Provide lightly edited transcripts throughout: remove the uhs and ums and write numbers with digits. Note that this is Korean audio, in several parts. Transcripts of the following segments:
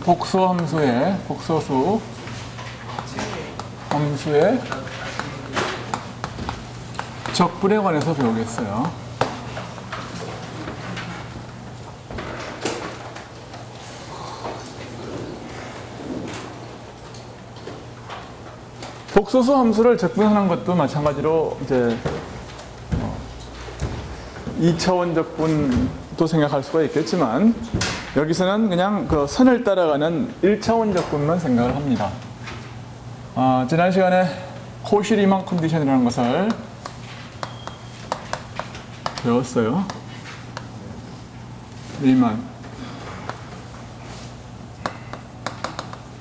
복수 함수의 복소수 함수의 적분에 관해서 배우겠어요. 복소수 함수를 적분하는 것도 마찬가지로 이제 2차원 적분도 생각할 수가 있겠지만 여기서는 그냥 그 선을 따라가는 1차원 적분만 생각을 합니다. 지난 시간에 코시 리만 컨디션이라는 것을 배웠어요.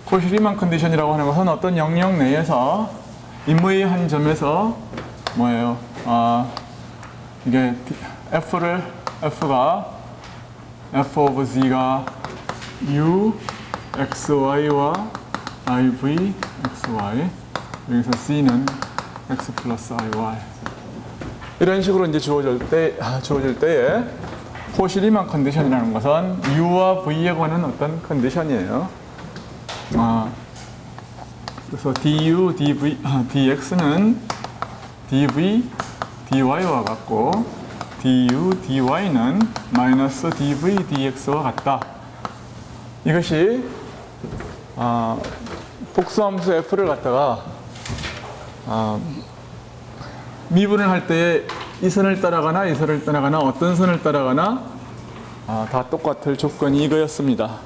코시 리만 컨디션이라고 하는 것은 어떤 영역 내에서 임의의 한 점에서 뭐예요? 이게 F가 F of Z가 U, XY와 IV, XY 여기서 C는 X 플러스 IY 이런 식으로 이제 주어질 때에 코시 리만 컨디션이라는 것은 U와 V에 관한 어떤 컨디션이에요. 그래서 du, dx는 dv, dy와 같고 du, dy는 마이너스 dv, dx와 같다. 이것이 복수함수 f를 갖다가 미분을 할 때에 이 선을 따라가나 이 선을 따라가나 어떤 선을 따라가나 다 똑같을 조건이 이거였습니다.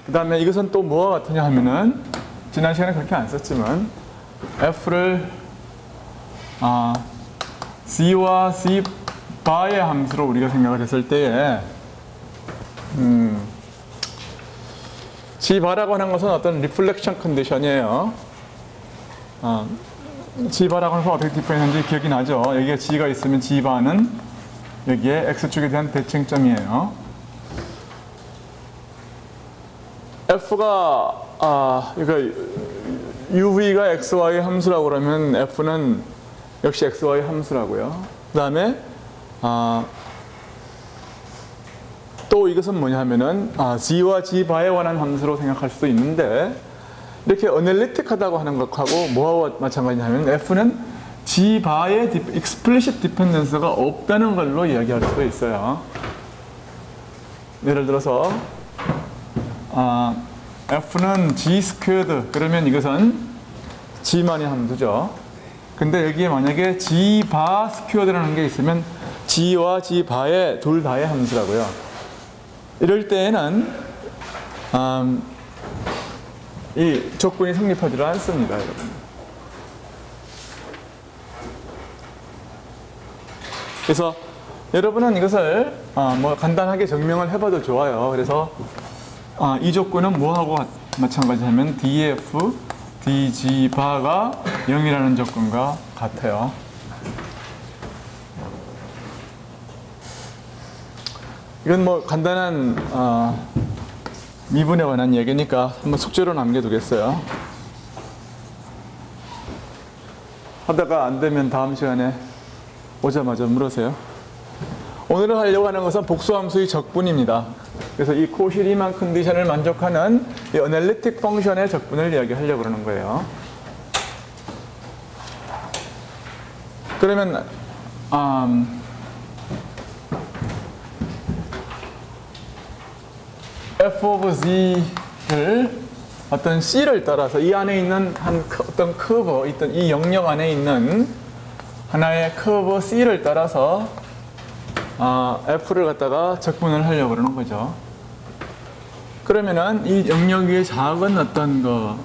그 다음에 이것은 또 뭐와 같으냐 하면은 지난 시간에 그렇게 안 썼지만 f를 c와 c 바의 함수로 우리가 생각을 했을 때에 c 바라고 하는 것은 어떤 리플렉션 컨디션이에요. g 바라고 하는 것은 어떻게 디파인했는지 기억이 나죠? 여기에 g가 있으면 g 바는 여기에 x축에 대한 대칭점이에요. f가 그러니까 uv가 xy 함수라고 그러면 f는 역시 xy 함수라고요. 그 다음에 또 이것은 뭐냐 하면은 g와 g 바에 관한 함수로 생각할 수도 있는데 이렇게 어널리틱하다고 하는 것하고 뭐와 마찬가지냐면 f는 g 바의 explicit dependence가 없다는 걸로 이야기할 수도 있어요. 예를 들어서 f는 g 스퀘어드 그러면 이것은 g만의 함수죠. 근데 여기에 만약에 g 바 스퀘어드라는 게 있으면 g와 g 바의 둘 다의 함수라고요. 이럴 때에는 이 조건이 성립하지 않습니다, 여러분. 그래서 여러분은 이것을 뭐 간단하게 증명을 해봐도 좋아요. 그래서 이 조건은 뭐하고 마찬가지냐면 df, dg 바가 0이라는 조건과 같아요. 이건 뭐 간단한 미분에 관한 얘기니까 한번 숙제로 남겨두겠어요. 하다가 안 되면 다음 시간에 오자마자 물으세요. 오늘은 하려고 하는 것은 복수함수의 적분입니다. 그래서 이 코시 리만 컨디션을 만족하는 이 어널리틱 펑션의 적분을 이야기하려고 그러는 거예요. 그러면 f of z를 어떤 c를 따라서 이 안에 있는 어떤 커브, 있던 이 영역 안에 있는 하나의 커브 c를 따라서 f를 갖다가 적분을 하려고 그러는 거죠. 그러면은 이 영역 위에 작은 어떤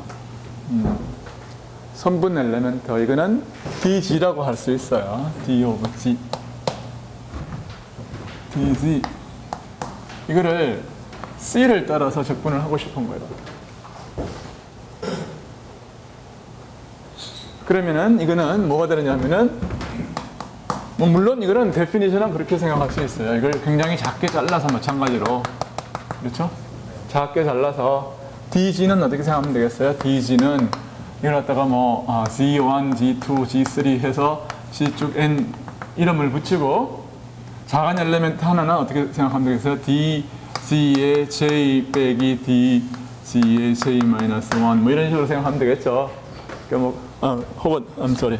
선분 엘레멘트, 이거는 dg라고 할 수 있어요. d of g, dg. 이거를 c를 따라서 적분을 하고 싶은 거예요. 그러면은 이거는 뭐가 되느냐면은 뭐 물론 이거는 데피니션은 그렇게 생각할 수 있어요. 이걸 굉장히 작게 잘라서 마찬가지로 그렇죠? 작게 잘라서 dg는 어떻게 생각하면 되겠어요? dg는 이걸 갖다가 뭐 g1, g2, g3 해서 c쭉 n 이름을 붙이고 작은 엘리멘트 하나는 어떻게 생각하면 되겠어요? d C의 J 빼기 D C의 J 마이너스 1 뭐 이런 식으로 생각하면 되겠죠. 그러니까 뭐 혹은 I'm sorry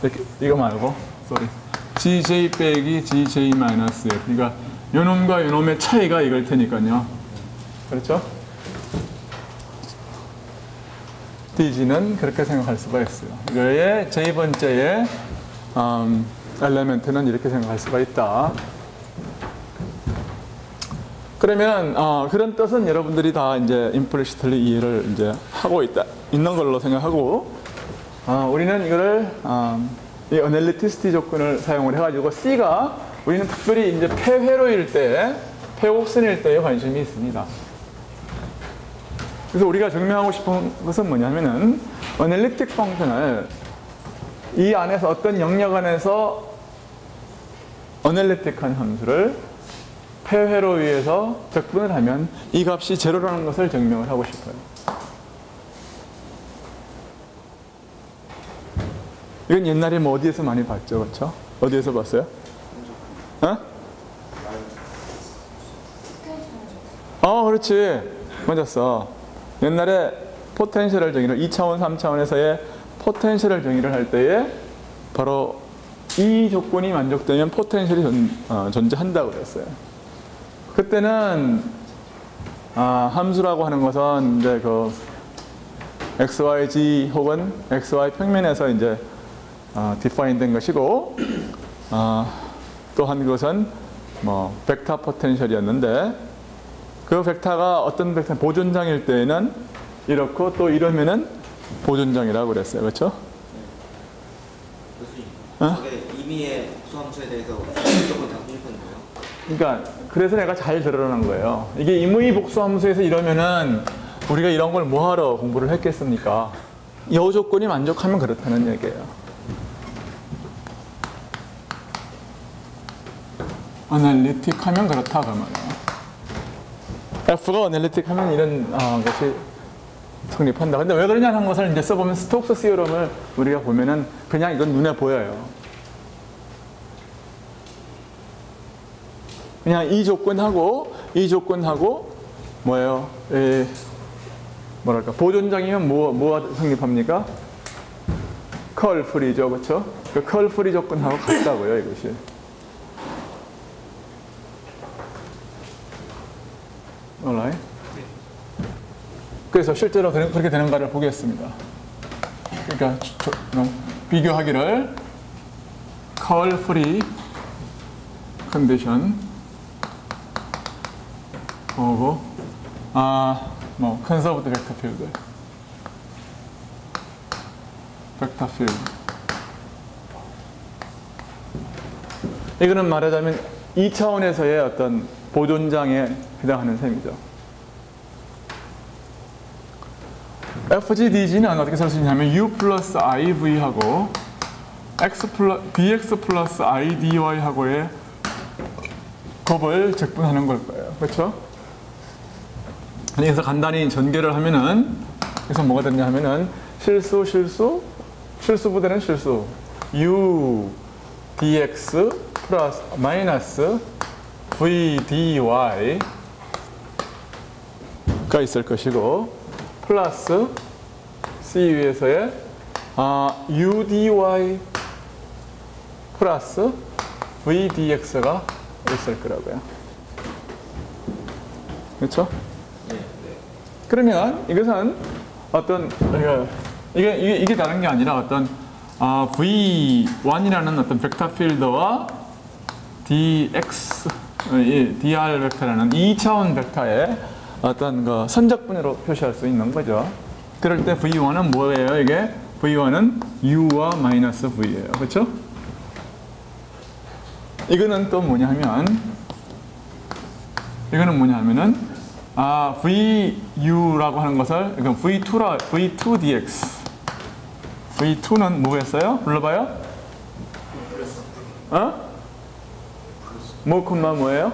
이렇게, 이거 말고 sorry GJ 빼기 GJ 마이너스 F 그러니까 요놈과 요놈의 차이가 이걸 테니까요. 그렇죠? DG는 그렇게 생각할 수가 있어요. 이거의 J번째의 엘레멘트는 이렇게 생각할 수가 있다. 그러면 그런 뜻은 여러분들이 다 이제 임플리시틀리 이해를 이제 하고 있는 걸로 생각하고 우리는 이거를 이 어널리티시티 조건을 사용을 해가지고 C가 우리는 특별히 이제 폐회로일 때, 폐곡선일 때에 관심이 있습니다. 그래서 우리가 증명하고 싶은 것은 뭐냐면은 어널리틱 펑션을 이 안에서 어떤 영역 안에서 어널리틱한 함수를 폐회로 위해서 적분을 하면 이 값이 제로라는 것을 증명을 하고 싶어요. 이건 옛날에 뭐 어디에서 많이 봤죠, 그렇죠? 어디에서 봤어요? 그렇지. 맞았어. 옛날에 포텐셜을 정의를 2차원, 3차원에서의 포텐셜을 정의를 할 때에 바로 이 조건이 만족되면 포텐셜이 존재한다고 그랬어요. 그때는 함수라고 하는 것은 이제 그 XYZ 혹은 XY 평면에서 이제 디파인 된 것이고 또 한 것은 뭐 벡터 포텐셜이었는데 그 벡터가 어떤 벡터 보존장일 때에는 이렇고 또 이러면은 보존장이라고 그랬어요. 그렇죠? 교수님, 저게 임의의 복수함수에 대해서 무조건 당신이 는 거예요? 그러니까 그래서 내가 잘 드러난 거예요. 이게 임의 복수함수에서 이러면은 우리가 이런 걸 뭐하러 공부를 했겠습니까? 이 조건이 만족하면 그렇다는 얘기예요. 어널리틱 하면 그렇다 그 말이에요. F가 어널리틱 하면 이런 것이 성립한다. 근데 왜 그러냐는 것을 이제 써보면 스톡스 시오럼을 우리가 보면은 그냥 이건 눈에 보여요. 그냥 이 조건하고 뭐예요? 뭐랄까 보존장이면 뭐가 성립합니까? 컬 프리죠, 그렇죠? 그 컬 프리 조건하고 같다고요, 이것이. alright. 그래서 실제로 그렇게 되는가를 보겠습니다. 그러니까 비교하기를 컬 프리 컨디션 보고 뭐 컨서브드 벡터 필드 이거는 말하자면 2차원에서의 어떤 보존장에 해당하는 셈이죠. FGDG는 어떻게 쓸 수 있냐면 U 플러스 IV하고 DX 플러스 IDY하고의 곱을 적분하는 걸 거예요. 그렇죠? 그래서 간단히 전개를 하면은 그래서 뭐가 됐냐 하면은 실수 부대는 실수 U DX 플러스 마이너스 VDY가 있을 것이고 플러스 C 위에서의 UDY 플러스 VDX가 있을 거라고요. 그렇죠? 그러면 이것은 어떤 이게 다른 게 아니라 어떤 V1이라는 어떤 벡터 필드와 DX DR 벡터라는 2차원 벡터의 어떤 그 선적분으로 표시할 수 있는 거죠. 그럴 때 V1은 뭐예요? 이게 V1은 U와 마이너스 V예요. 그렇죠? 이거는 또 뭐냐면 VU라고 하는 것을 이건 V2 DX V2는 뭐겠어요? 불러봐요? 뭐 콤마 뭐예요?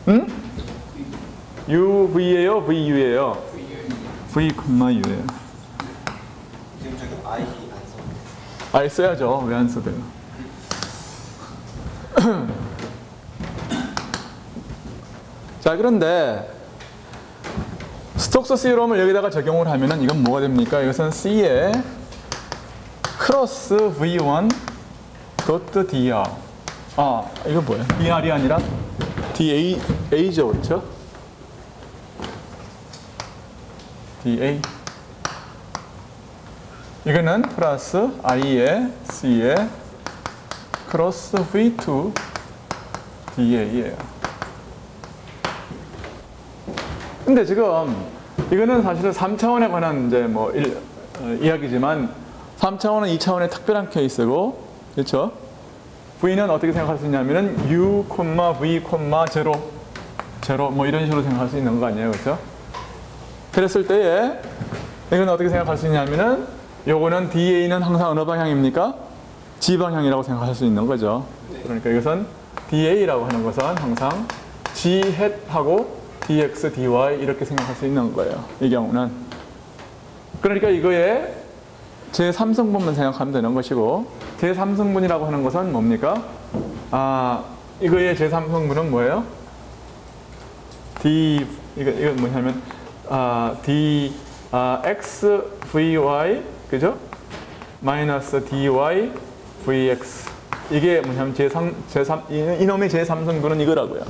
응? UV예요? VU예요? V 콤마 U예요. 지금 저기 I 안 써. I 써야죠. 왜 안 써도요? 자, 그런데 스톡스 시롬을 여기다가 적용을 하면은 이건 뭐가 됩니까? 이것은 C에 크로스 V1 도트 DR. 아, 이거 뭐야? DR이 아니라 DA죠, 그렇죠? DA. 이거는 플러스 I에 C에 크로스 V2 DA예요. 근데 지금 이거는 사실은 3차원에 관한 이제 뭐 이야기지만 3차원은 2차원의 특별한 케이스고, 그렇죠? V는 어떻게 생각할 수 있냐면은 U, V, 0, 뭐 이런 식으로 생각할 수 있는 거 아니에요, 그렇죠? 그랬을 때에 이건 어떻게 생각할 수 있냐면은 요거는 DA는 항상 어느 방향입니까? G 방향이라고 생각할 수 있는 거죠. 그러니까 이것은 DA라고 하는 것은 항상 G 햇하고 DX, DY 이렇게 생각할 수 있는 거예요. 이 경우는. 그러니까 이거에 제3성분만 생각하면 되는 것이고, 제3성분이라고 하는 것은 뭡니까? 아, 이거의 제3성분은 뭐예요? 이거 뭐냐면, X, VY, 그죠? 마이너스 DY, VX. 이게 뭐냐면 이놈의 제3성분은 이거라고요.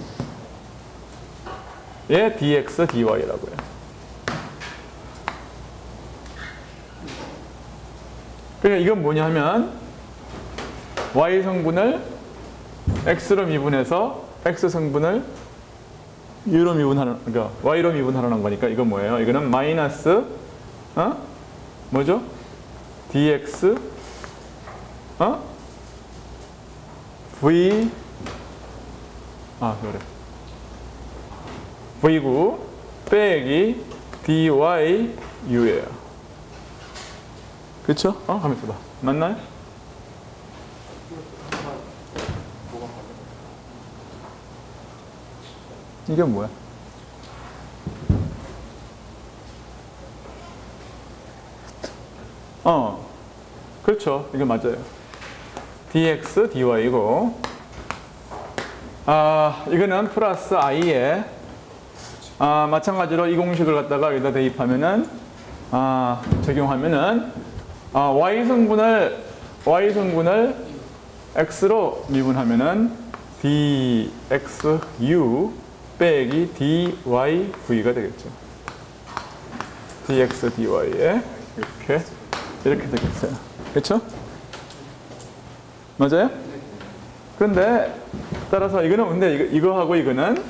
예, DX, DY라고요. 그러니까 이건 뭐냐면 Y 성분을 X로 미분해서 X 성분을 U로 미분하는, 그러니까 Y로 미분하는 거니까 이건 뭐예요? 이거는 마이너스 뭐죠? DX V 그래. V9 빼기 DY U예요. 그쵸? 가만 있어봐. 맞나요? 이게 뭐야? 그렇죠. 이게 맞아요. dx, dy이고, 이거는 플러스 i에, 마찬가지로 이 공식을 갖다가 여기다 대입하면은, 적용하면은, y 성분을 x로 미분하면은 dxu 빼기 dyv가 되겠죠. dx, dy에 이렇게 되겠어요. 그렇죠? 맞아요? 그런데 따라서 이거는 근데 이거하고 이거는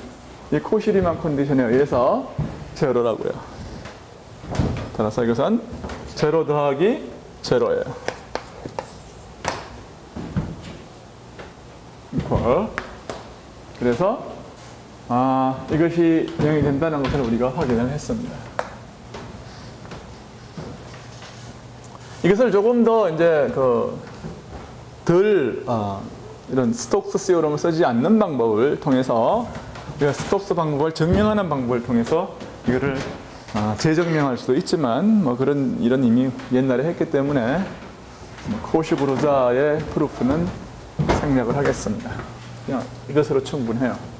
이 코시리만 컨디션에 의해서 제로라고요. 따라서 이것은 제로 더하기 제로예요. 그래서 이것이 0이 된다는 것을 우리가 확인을 했습니다. 이것을 조금 더 이제 이런 스톡스 시오럼을 쓰지 않는 방법을 통해서, 우리가 스톡스 방법을 증명하는 방법을 통해서 이거를 재증명할 수도 있지만, 뭐 이런 이미 옛날에 했기 때문에 코시-브루자의 프루프는 생략을 하겠습니다. 그냥 이것으로 충분해요.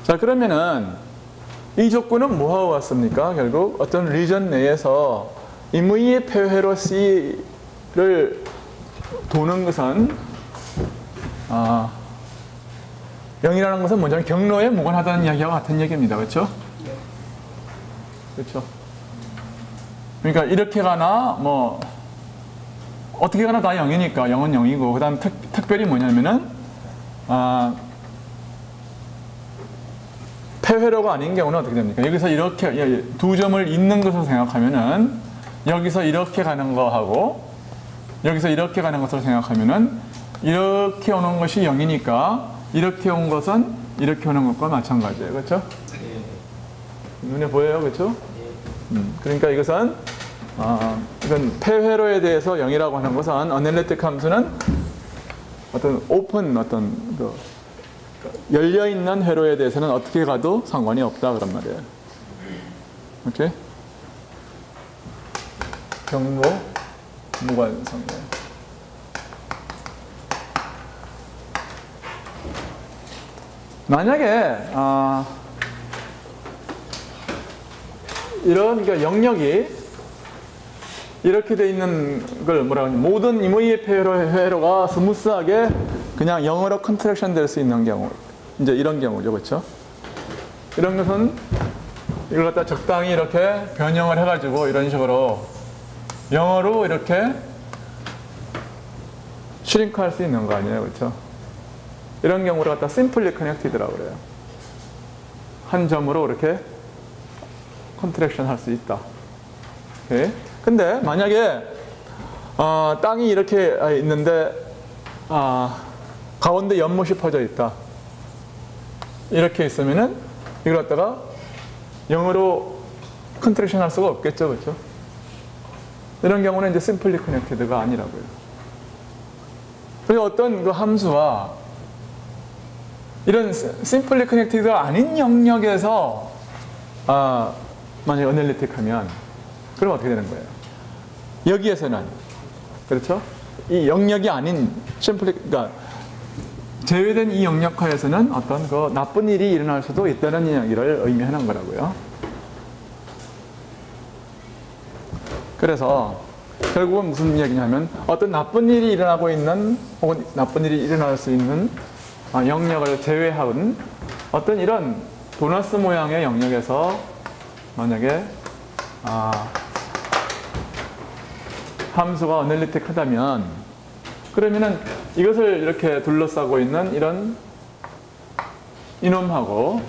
자, 그러면은 이 조건은 뭐하고 같습니까? 결국 어떤 리전 내에서 임의의 폐회로 C를 도는 것은 0이라는 것은 먼저 경로에 무관하다는 이야기와 같은 얘기입니다. 그렇죠? 그렇죠? 그러니까 이렇게 가나 뭐 어떻게 가나 다 0이니까 0은 0이고, 그 다음 특별히 뭐냐면은 폐회로가 아닌 경우는 어떻게 됩니까? 여기서 이렇게 두 점을 잇는 것으로 생각하면은, 여기서 이렇게 가는 거하고 여기서 이렇게 가는 것으로 생각하면은, 이렇게 오는 것이 0이니까 이렇게 온 것은 이렇게 오는 것과 마찬가지예요. 그렇죠? 눈에 보여요? 그렇죠? 그러니까 이것은 이건 폐회로에 대해서 0이라고 하는 것은, 어널리틱 함수는 어떤 오픈, 열려있는 회로에 대해서는 어떻게 가도 상관이 없다, 그런 말이에요. 오케이? 경로 무관성이에요. 만약에 이런 그러니까 영역이 이렇게 돼 있는 걸 뭐라고 하냐, 모든 임의의 회로가 스무스하게 그냥 0으로 컨트랙션 될 수 있는 경우, 이제 이런 경우죠, 그렇죠? 이런 것은 이걸 갖다 적당히 이렇게 변형을 해가지고 이런 식으로 0으로 이렇게 슈링크할 수 있는 거 아니에요, 그렇죠? 이런 경우를 갖다 심플리 커넥티드라고 그래요. 한 점으로 이렇게 컨트랙션 할 수 있다. 오케이? 근데 만약에 땅이 이렇게 있는데 가운데 연못이 퍼져 있다. 이렇게 있으면은 이걸 갖다가 0으로 컨트랙션 할 수가 없겠죠, 그렇죠? 이런 경우는 이제 심플리 커넥티드가 아니라고요. 그래서 어떤 그 함수와 이런 심플리 커넥티드가 아닌 영역에서 만약에 어널리틱하면 그럼 어떻게 되는 거예요? 여기에서는 그렇죠? 이 영역이 아닌 심플리 그러니까 제외된 이 영역하에서는 어떤 그 나쁜 일이 일어날 수도 있다는 이야기를 의미하는 거라고요. 그래서 결국은 무슨 이야기냐면 어떤 나쁜 일이 일어나고 있는 혹은 나쁜 일이 일어날 수 있는 영역을 제외한 어떤 이런 도너스 모양의 영역에서 만약에 함수가 어널리틱하다면 그러면은 이것을 이렇게 둘러싸고 있는 이런 이놈하고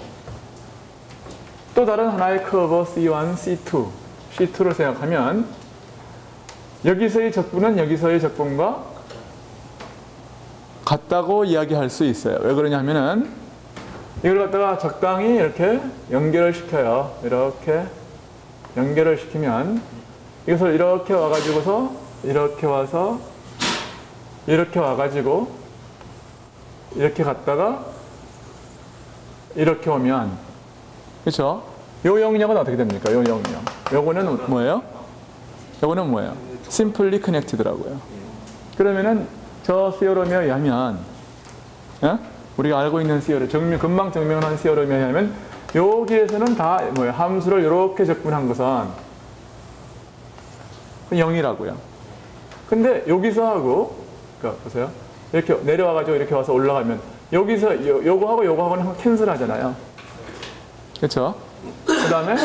또 다른 하나의 커브 C1, C2, C2를 생각하면 여기서의 적분은 여기서의 적분과 같다고 이야기할 수 있어요. 왜 그러냐면은 이걸 갖다가 적당히 이렇게 연결을 시켜요. 이렇게 연결을 시키면 이것을 이렇게 와가지고서 이렇게 와서 이렇게 와가지고 이렇게 갔다가 이렇게 오면 그렇죠? 요 영역은 어떻게 됩니까? 요 영역. 요거는 뭐예요? 요거는 뭐예요? Simply Connected라고요. 그러면은 저 시어럼에 의하면 우리가 알고 있는 시어럼, 금방 증명한 시어럼에 의하면 여기에서는 다 뭐예요? 함수를 이렇게 적분한 것은 0이라고요. 근데 여기서 하고 그러니까 보세요. 이렇게 내려와가지고 이렇게 와서 올라가면 여기서 요거하고 요거하고는 캔슬 하잖아요. 그렇죠? 그 다음에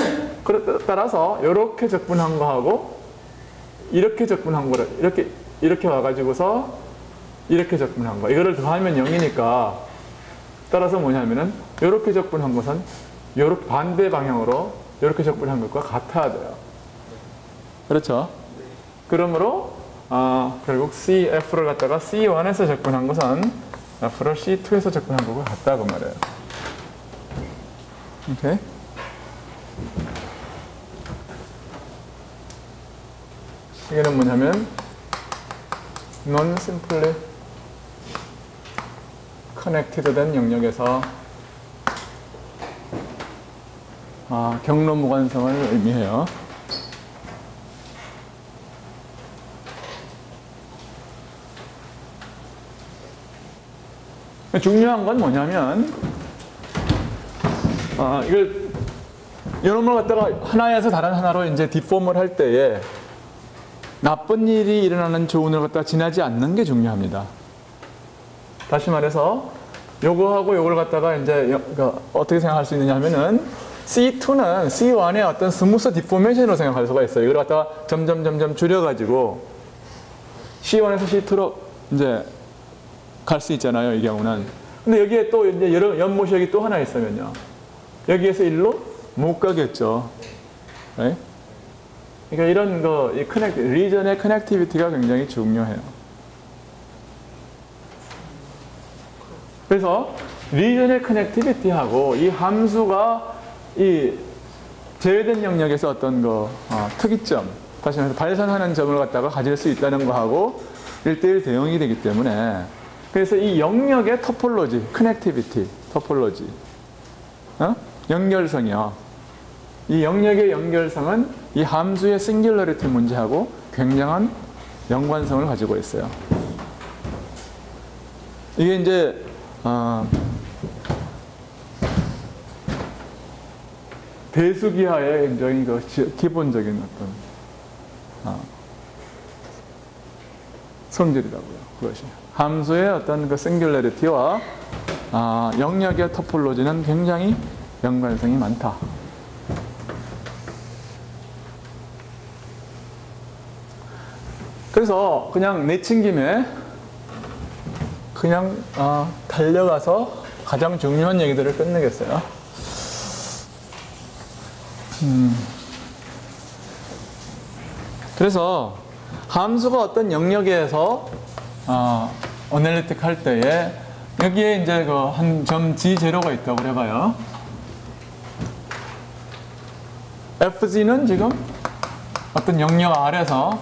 따라서 이렇게 적분한 거하고 이렇게 적분한 거를 이렇게 와가지고서 이렇게 적분한 거 이거를 더하면 0이니까 따라서 뭐냐면은 이렇게 적분한 것은 이렇게 반대 방향으로 이렇게 적분한 것과 같아야 돼요. 그렇죠? 그러므로 결국 CF를 갖다가 C1에서 적분한 것은 F를 C2에서 적분한 것과 같다고 말해요. 오케이? 이게는 뭐냐면 non-simply connected 된 영역에서 경로 무관성을 의미해요. 중요한 건 뭐냐면 이걸 이놈을 갖다가 하나에서 다른 하나로 이제 디폼을 할 때에 나쁜 일이 일어나는 조운을 갖다가 지나지 않는 게 중요합니다. 다시 말해서 요거하고 요걸 갖다가 이제 어떻게 생각할 수 있느냐 하면은 C2는 C1의 어떤 스무스 디포메이션으로 생각할 수가 있어요. 이걸 갖다가 점점 줄여가지고 C1에서 C2로 이제 갈 수 있잖아요, 이 경우는. 근데 여기에 또 이제 연못이 여기 또 하나 있으면요. 여기에서 일로 못 가겠죠. 네? 그러니까 이런 리전의 커넥티비티가 굉장히 중요해요. 그래서 리전의 커넥티비티하고 이 함수가 이 제외된 영역에서 어떤 특이점, 다시 말해서 발산하는 점을 갖다가 가질 수 있다는 거하고 1대1 대응이 되기 때문에 그래서 이 영역의 토폴로지, 커넥티비티, 토폴로지, 연결성이요. 이 영역의 연결성은 이 함수의 싱귤러리티 문제하고 굉장한 연관성을 가지고 있어요. 이게 이제 대수기하의 굉장히 기본적인 어떤 성질이라고요. 그것이 함수의 어떤 그 싱귤러리티와 영역의 토폴로지는 굉장히 연관성이 많다. 그래서 그냥 내친 김에 그냥 달려가서 가장 중요한 얘기들을 끝내겠어요. 그래서 함수가 어떤 영역에서 어널리틱 할 때에 여기에 이제 그 한 점 G0가 있다고 그래봐요. FG는 지금 어떤 영역 아래서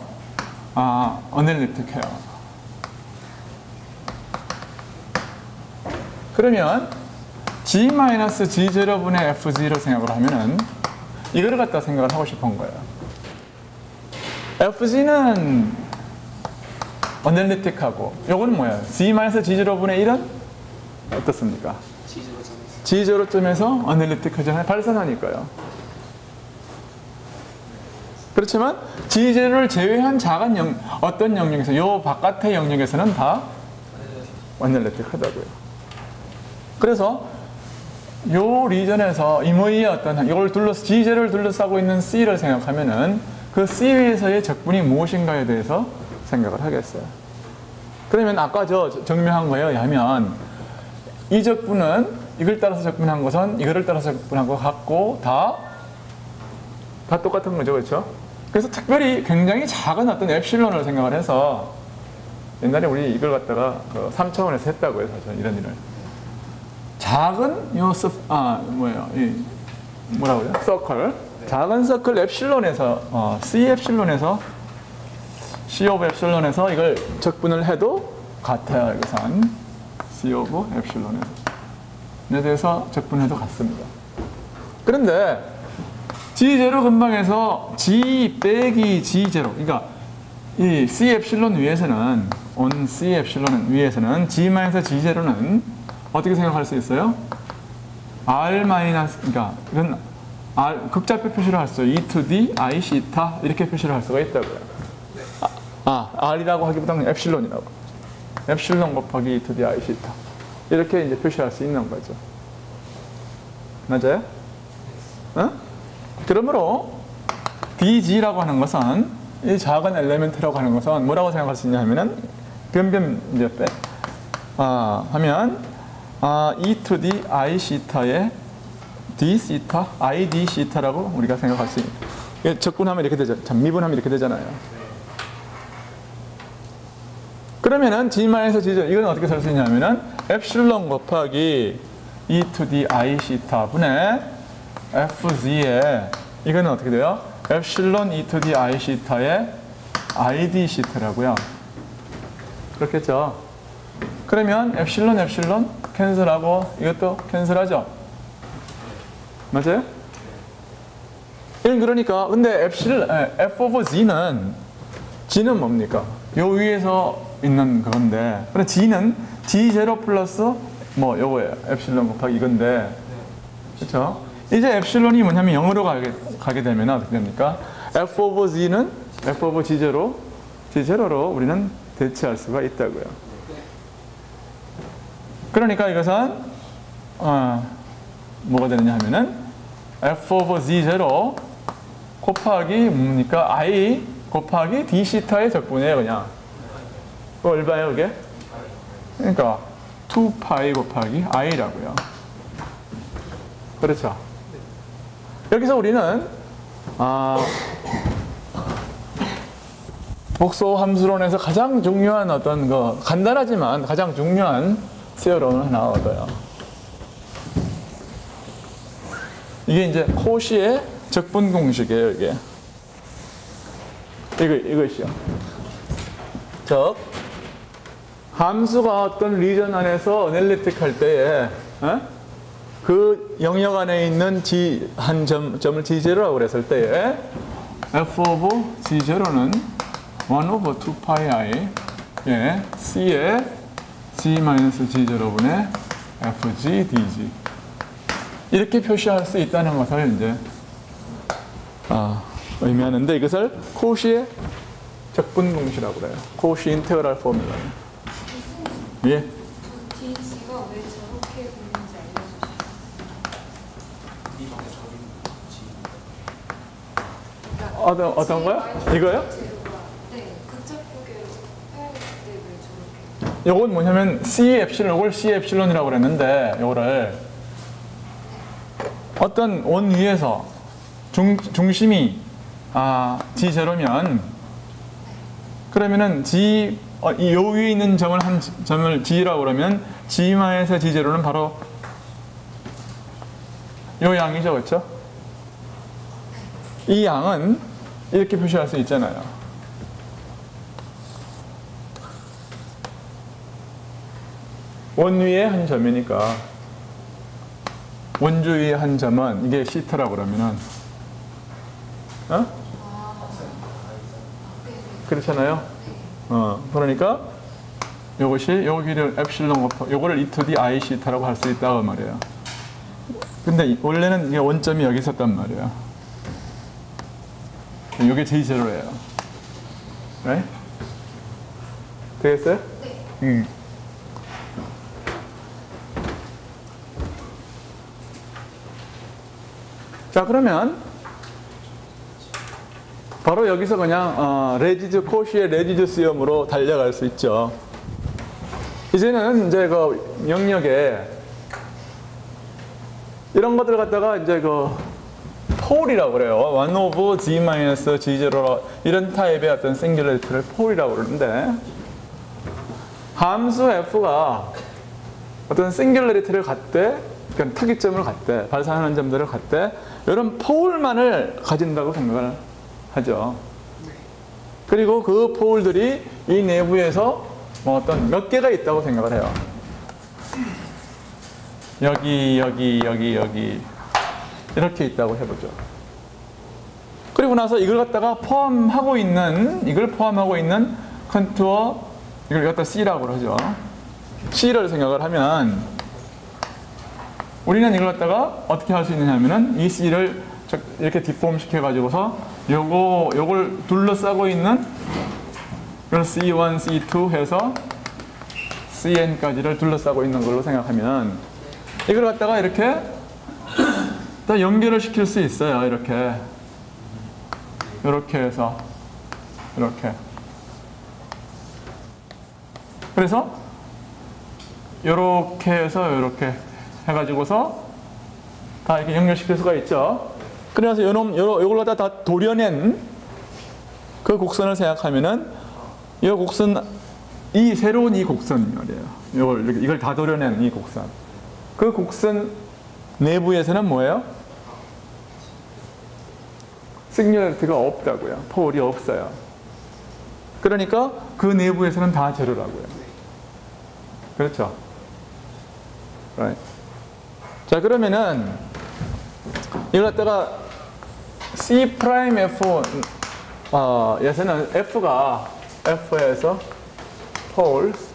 어널리틱해요. 그러면 G-G0분의 FG로 생각을 하면은 이거를 갖다 생각을 하고 싶은 거예요. FG는 어널리틱하고 요거는 뭐예요? G-G0분의 1은 어떻습니까? G0점에서 어널리틱하잖아요. 발산하니까요. 그렇지만 G0를 제외한 작은 어떤 영역에서 요 바깥의 영역에서는 다 어널리틱하다고요. 그래서 요 리전에서 임의의 어떤 이걸 G0를 둘러싸고 있는 C를 생각하면은 그 C 위에서의 적분이 무엇인가에 대해서 생각을 하겠어요. 그러면 아까 저 증명한 거에 의하면 이 적분은 이걸 따라서 적분한 것은 이거를 따라서 적분한 것 같고 다 똑같은 거죠. 그렇죠? 그래서 특별히 굉장히 작은 어떤 엡실론을 생각을 해서 옛날에 우리 이걸 갖다가 그 3차원에서 했다고요. 사실 이런 일을. 작은 뭐라고요? 서클. 작은 서클 엡실론에서 C 엡실론에서 C 오브 엡실론에서 이걸 적분을 해도 같아요. 이것은 C 오브 엡실론에서. 에 대해서 적분해도 같습니다. 그런데 G0 근방에서 G 빼기 G0 그러니까 이 C 엡실론 위에서는 on C 엡실론 위에서는 G-G0는 어떻게 생각할 수 있어요? R 마이너스 그러니까 이건 R 극좌표 표시를 할 수 있어요. E to D I 시타 이렇게 표시를 할 수가 있다고요. R이라고 하기보다는 엡실론이라고. 엡실론 곱하기 E to D I 시타 이렇게 이제 표시할 수 있는 거죠. 맞아요? 그러므로 DG라고 하는 것은 이 작은 엘리멘트라고 하는 것은 뭐라고 생각할 수 있냐 하면은 변변 이제 하면 E to D I 시타의 D 시타, I D 시타라고 우리가 생각할 수 있는. 적분하면 이렇게 되죠. 미분하면 이렇게 되잖아요. 그러면은 G-G0 이건 어떻게 쓸 수 있냐면은 엡실론 곱하기 E to D I 시타 분의 FG에 이거는 어떻게 돼요? 엡실론 E to D I 시타의 I D 시타라고요. 그렇겠죠? 그러면 엡실론 캔슬하고 이것도 캔슬하죠? 맞아요? 그러니까 근데 F of G는 뭡니까? 요 위에서 있는 그건데 그럼 G는 G0 플러스 요거예요. 엡실론 곱하기 이건데 그렇죠? 이제 엡실론이 뭐냐면 0으로 가게 되면 어떻게 됩니까? F of G는 F of G0로 우리는 대체할 수가 있다고요. 그러니까 이것은 뭐가 되느냐 하면은 F of G0 곱하기 뭡니까? I 곱하기 D 시타의 적분이에요. 그냥 얼마예요 이게? 그러니까 2파이 곱하기 I라고요. 그렇죠? 여기서 우리는 복소 함수론에서 가장 중요한 어떤 간단하지만 가장 중요한 세어론을 하나 얻어요. 이게 이제 코시의 적분 공식이에요. 이게 이것이요. 즉 함수가 어떤 리전 안에서 어널리틱 할 때에 그 영역 안에 있는 점을 G0라고 그랬을 때에 F of G0는 1 over 2 파이 I 예, C에 G-G0분의 FG DG 이렇게 표시할 수 있다는 것을 이제 의미하는데 이것을 코시의 적분 공식이라고 그래요. 코시 인테그랄 포뮬라. 예. DG가 왜 저렇게 보이는지 알려주세요. 어떤 거요? 이거요? 네, 극적구계로 해야 될때왜 저렇게? 요건 뭐냐면 C 엡실론, 요걸 C 엡실론이라고 그랬는데 요거를 어떤 원 위에서 중심이 G0면 그러면은 요 위에 있는 점을 한 점을 G라고 그러면 G마에서 G0는 바로 요 양이죠, 그렇죠? 이 양은 이렇게 표시할 수 있잖아요. 원 위에 한 점이니까 원주 위에 한 점은 이게 시타라고 그러면은 그렇잖아요. 그러니까 요것이 여기를 엡실론 곱하 요거를 E to the I 시타라고 할 수 있다고 말이에요. 근데 원래는 이게 원점이 여기 있었단 말이에요. 이게 J0예요. 네? 되겠어요? 네. 자, 그러면 바로 여기서 그냥 코시의 레지드 시험으로 달려갈 수 있죠. 이제는 이제 그 영역에 이런 것들 갖다가 이제 그 폴이라고 그래요. 1 over G-G0 이런 타입의 어떤 싱귤러리티를 폴이라고 그러는데 함수 f가 어떤 싱귤러리티를 갖되 그러니까 특이점을 갖되 발산하는 점들을 갖되 이런 폴만을 가진다고 생각을 하죠. 그리고 그 폴들이 이 내부에서 뭐 어떤 몇 개가 있다고 생각을 해요. 여기 이렇게 있다고 해보죠. 그리고 나서 이걸 갖다가 포함하고 있는 컨투어 이걸 갖다 C라고 그러죠. C를 생각을 하면 우리는 이걸 갖다가 어떻게 할 수 있느냐면은 이 C를 이렇게 디폼 시켜가지고서 요걸 둘러싸고 있는 C1, C2 해서 CN까지를 둘러싸고 있는 걸로 생각하면 이걸 갖다가 이렇게 다 연결을 시킬 수 있어요. 이렇게 해서 이렇게 그래서 이렇게 해서 이렇게 해가지고서 다 이렇게 연결시킬 수가 있죠. 그래서 요걸 갖다 다 도려낸 그 곡선을 생각하면은 이 곡선, 새로운 이 곡선 말이에요. 이걸 다 도려낸 이 곡선. 그 곡선 내부에서는 뭐예요? 싱귤러리티가 없다고요. 폴이 없어요. 그러니까 그 내부에서는 다 제로라고요. 그렇죠? Right. 자, 그러면은 이걸 갖다가 C'F 에서는 F에서 poles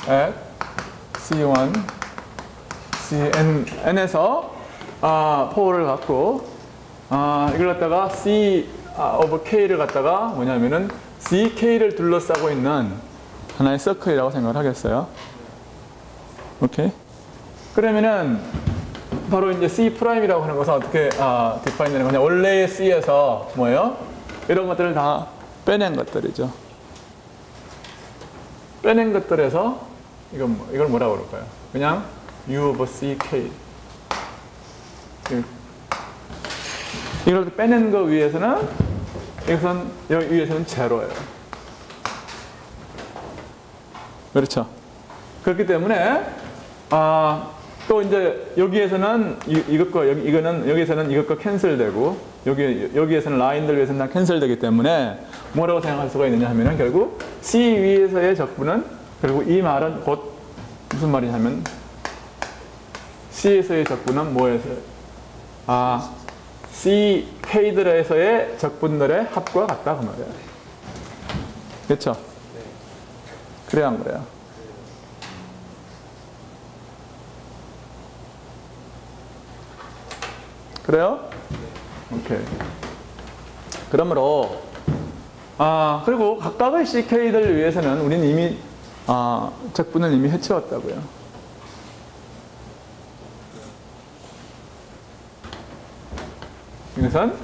at C1, Cn에서 폴을 갖고 이걸 갖다가 C over K를 갖다가 뭐냐면은 CK를 둘러싸고 있는 하나의 서클이라고 생각을 하겠어요. 오케이. 그러면은 바로 이제 C'이라고 하는 것은 어떻게 디파인 되는 거냐? 원래의 C에서 뭐예요? 이런 것들을 다 빼낸 것들이죠. 빼낸 것들에서 이걸 뭐라고 그럴까요? 그냥 U over CK. 이걸 빼낸 거 위에서는 여기 위에서는 제로예요. 그렇죠? 그렇기 때문에 또 이제 여기에서는 여기에서는 이것과 캔슬되고 여기에서는 라인들 위해서는 다 캔슬되기 때문에 뭐라고 생각할 수가 있느냐 하면은 결국 C 위에서의 적분은 그리고 이 말은 곧 무슨 말이냐면 C에서의 적분은 뭐에서 C K들에서의 적분들의 합과 같다 그 말이에요. 그렇죠? 그래야 안 그래요? 그래요? 오케이. 그러므로 그리고 각각의 CK들을 위해서는 우리는 이미 적분을 이미 해치웠다고요. 이것은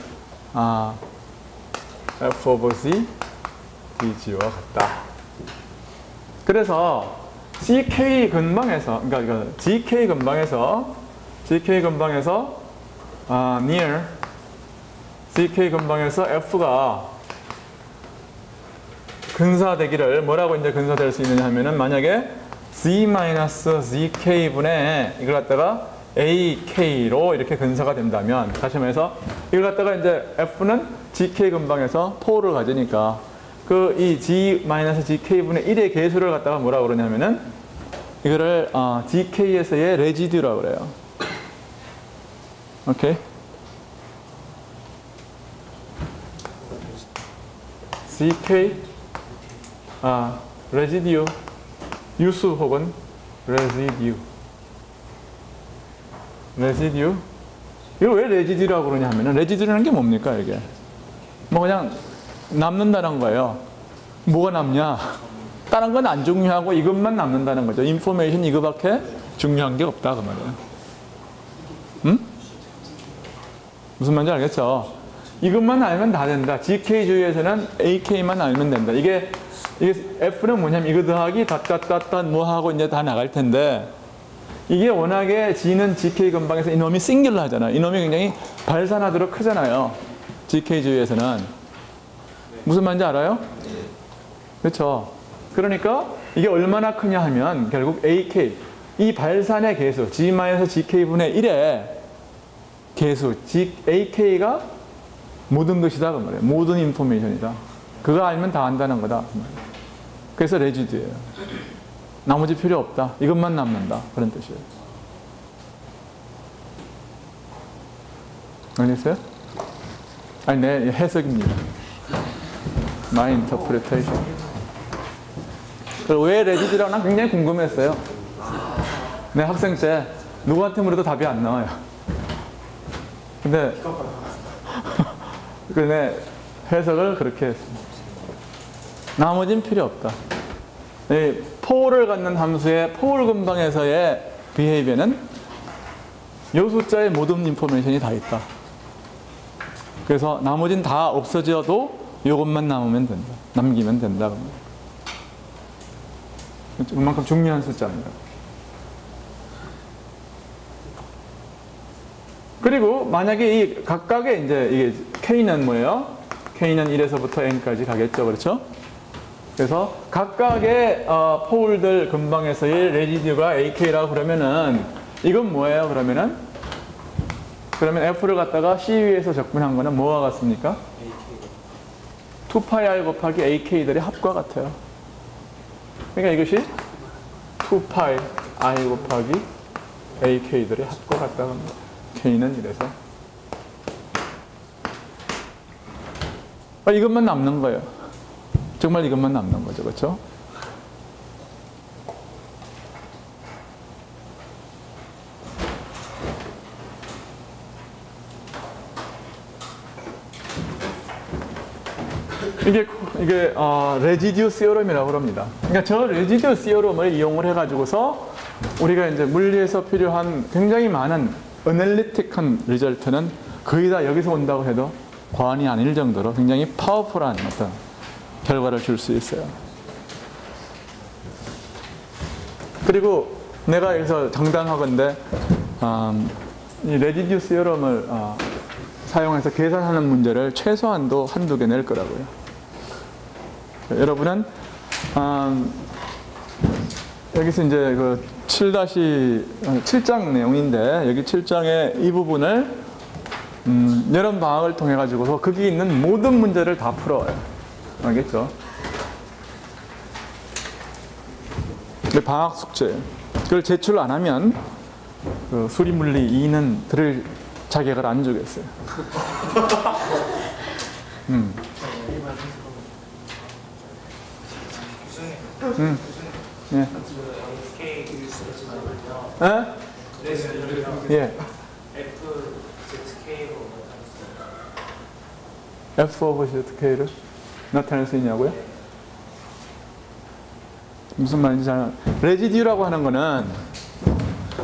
f over z dg와 같다. 그래서 CK 근방에서, 그러니까 GK 근방에서 near CK 근방에서 F가 근사되기를 뭐라고 이제 근사될 수 있느냐 하면은 만약에 Z-ZK분의 이걸 갖다가 AK로 이렇게 근사가 된다면 다시 말해서 이걸 갖다가 이제 F는 GK 근방에서 포를 가지니까 그 이 G-GK분의 1의 계수를 갖다가 뭐라고 그러냐면은 이거를 GK에서의 레지듀라고 그래요. 오케이? CK 레지듀 유수 혹은 레지듀 이거 왜 레지듀라고 그러냐 하면은 레지듀라는 게 뭡니까 이게? 뭐 그냥 남는다는 거예요. 뭐가 남냐? 다른 건 안 중요하고 이것만 남는다는 거죠. 인포메이션 이거밖에 중요한 게 없다 그 말이에요. 응? 무슨 말인지 알겠죠? 이것만 알면 다 된다. GK주의에서는 AK만 알면 된다. 이게 F는 뭐냐면 이거 더하기 뭐 하고 이제 다 나갈 텐데 이게 워낙에 G는 GK 근방에서 이놈이 싱귤러 하잖아요. 이놈이 굉장히 발산하도록 크잖아요. GK주의에서는. 무슨 말인지 알아요? 그렇죠? 그러니까 이게 얼마나 크냐 하면 결국 AK, 이 발산의 계수, G-GK분의 1의 계수, AK가 모든 것이다 그 말이에요. 모든 인포메이션이다. 그거 알면 다 안다는 거다. 그래서 레지듀예요. 나머지 필요 없다. 이것만 남는다. 그런 뜻이에요. 알겠어요? 아니, 내 해석입니다. My interpretation. 왜 레지듀라고 난 굉장히 궁금했어요. 내 학생 때 누구한테 물어도 답이 안 나와요. 근데 내 해석을 그렇게 했습니다. 나머진 필요 없다. 이 포를 갖는 함수의 포울 근방에서의 비헤이비어는 요 숫자의 모든 인포메이션이 다 있다. 그래서 나머진 다 없어져도 요것만 남으면 된다. 남기면 된다. 그만큼 중요한 숫자입니다. 그리고 만약에 이 각각의 이제 이게 K는 뭐예요? K는 1에서부터 N까지 가겠죠. 그렇죠? 그래서 각각의 포울들 근방에서의 레지듀가 AK라고 그러면은 이건 뭐예요? 그러면 F를 갖다가 C 위에서 적분한 거는 뭐와 같습니까? 2πr 곱하기 AK들의 합과 같아요. 그러니까 이것이 2πr 곱하기 AK들의 합과 같다고 합니다. K는 이래서 이것만 남는 거예요. 정말 이것만 남는 거죠. 그렇죠? 이게 레지듀 시어럼이라고 합니다. 그러니까 저 레지듀 시어럼을 이용을 해가지고서 우리가 이제 물리에서 필요한 굉장히 많은 어널리틱한 리절트는 거의 다 여기서 온다고 해도 과언이 아닐 정도로 굉장히 파워풀한 어떤 결과를 줄 수 있어요. 그리고 내가 여기서 당당하건대 이 레지듀 시어럼을 사용해서 계산하는 문제를 최소한도 한두 개 낼 거라고요. 여러분은 여기서 이제 그 7-7장 내용인데 여기 7장의 이 부분을 여름 방학을 통해 가지고서 거기 있는 모든 문제를 다 풀어요. 알겠죠? 방학 숙제. 그걸 제출 안 하면 그 수리물리 2는 들을 자격을 안 주겠어요. 예. 예? 예. F 오브 ZK를 나타낼 수 있냐고요? 무슨 말인지 잘 레지듀라고 하는 거는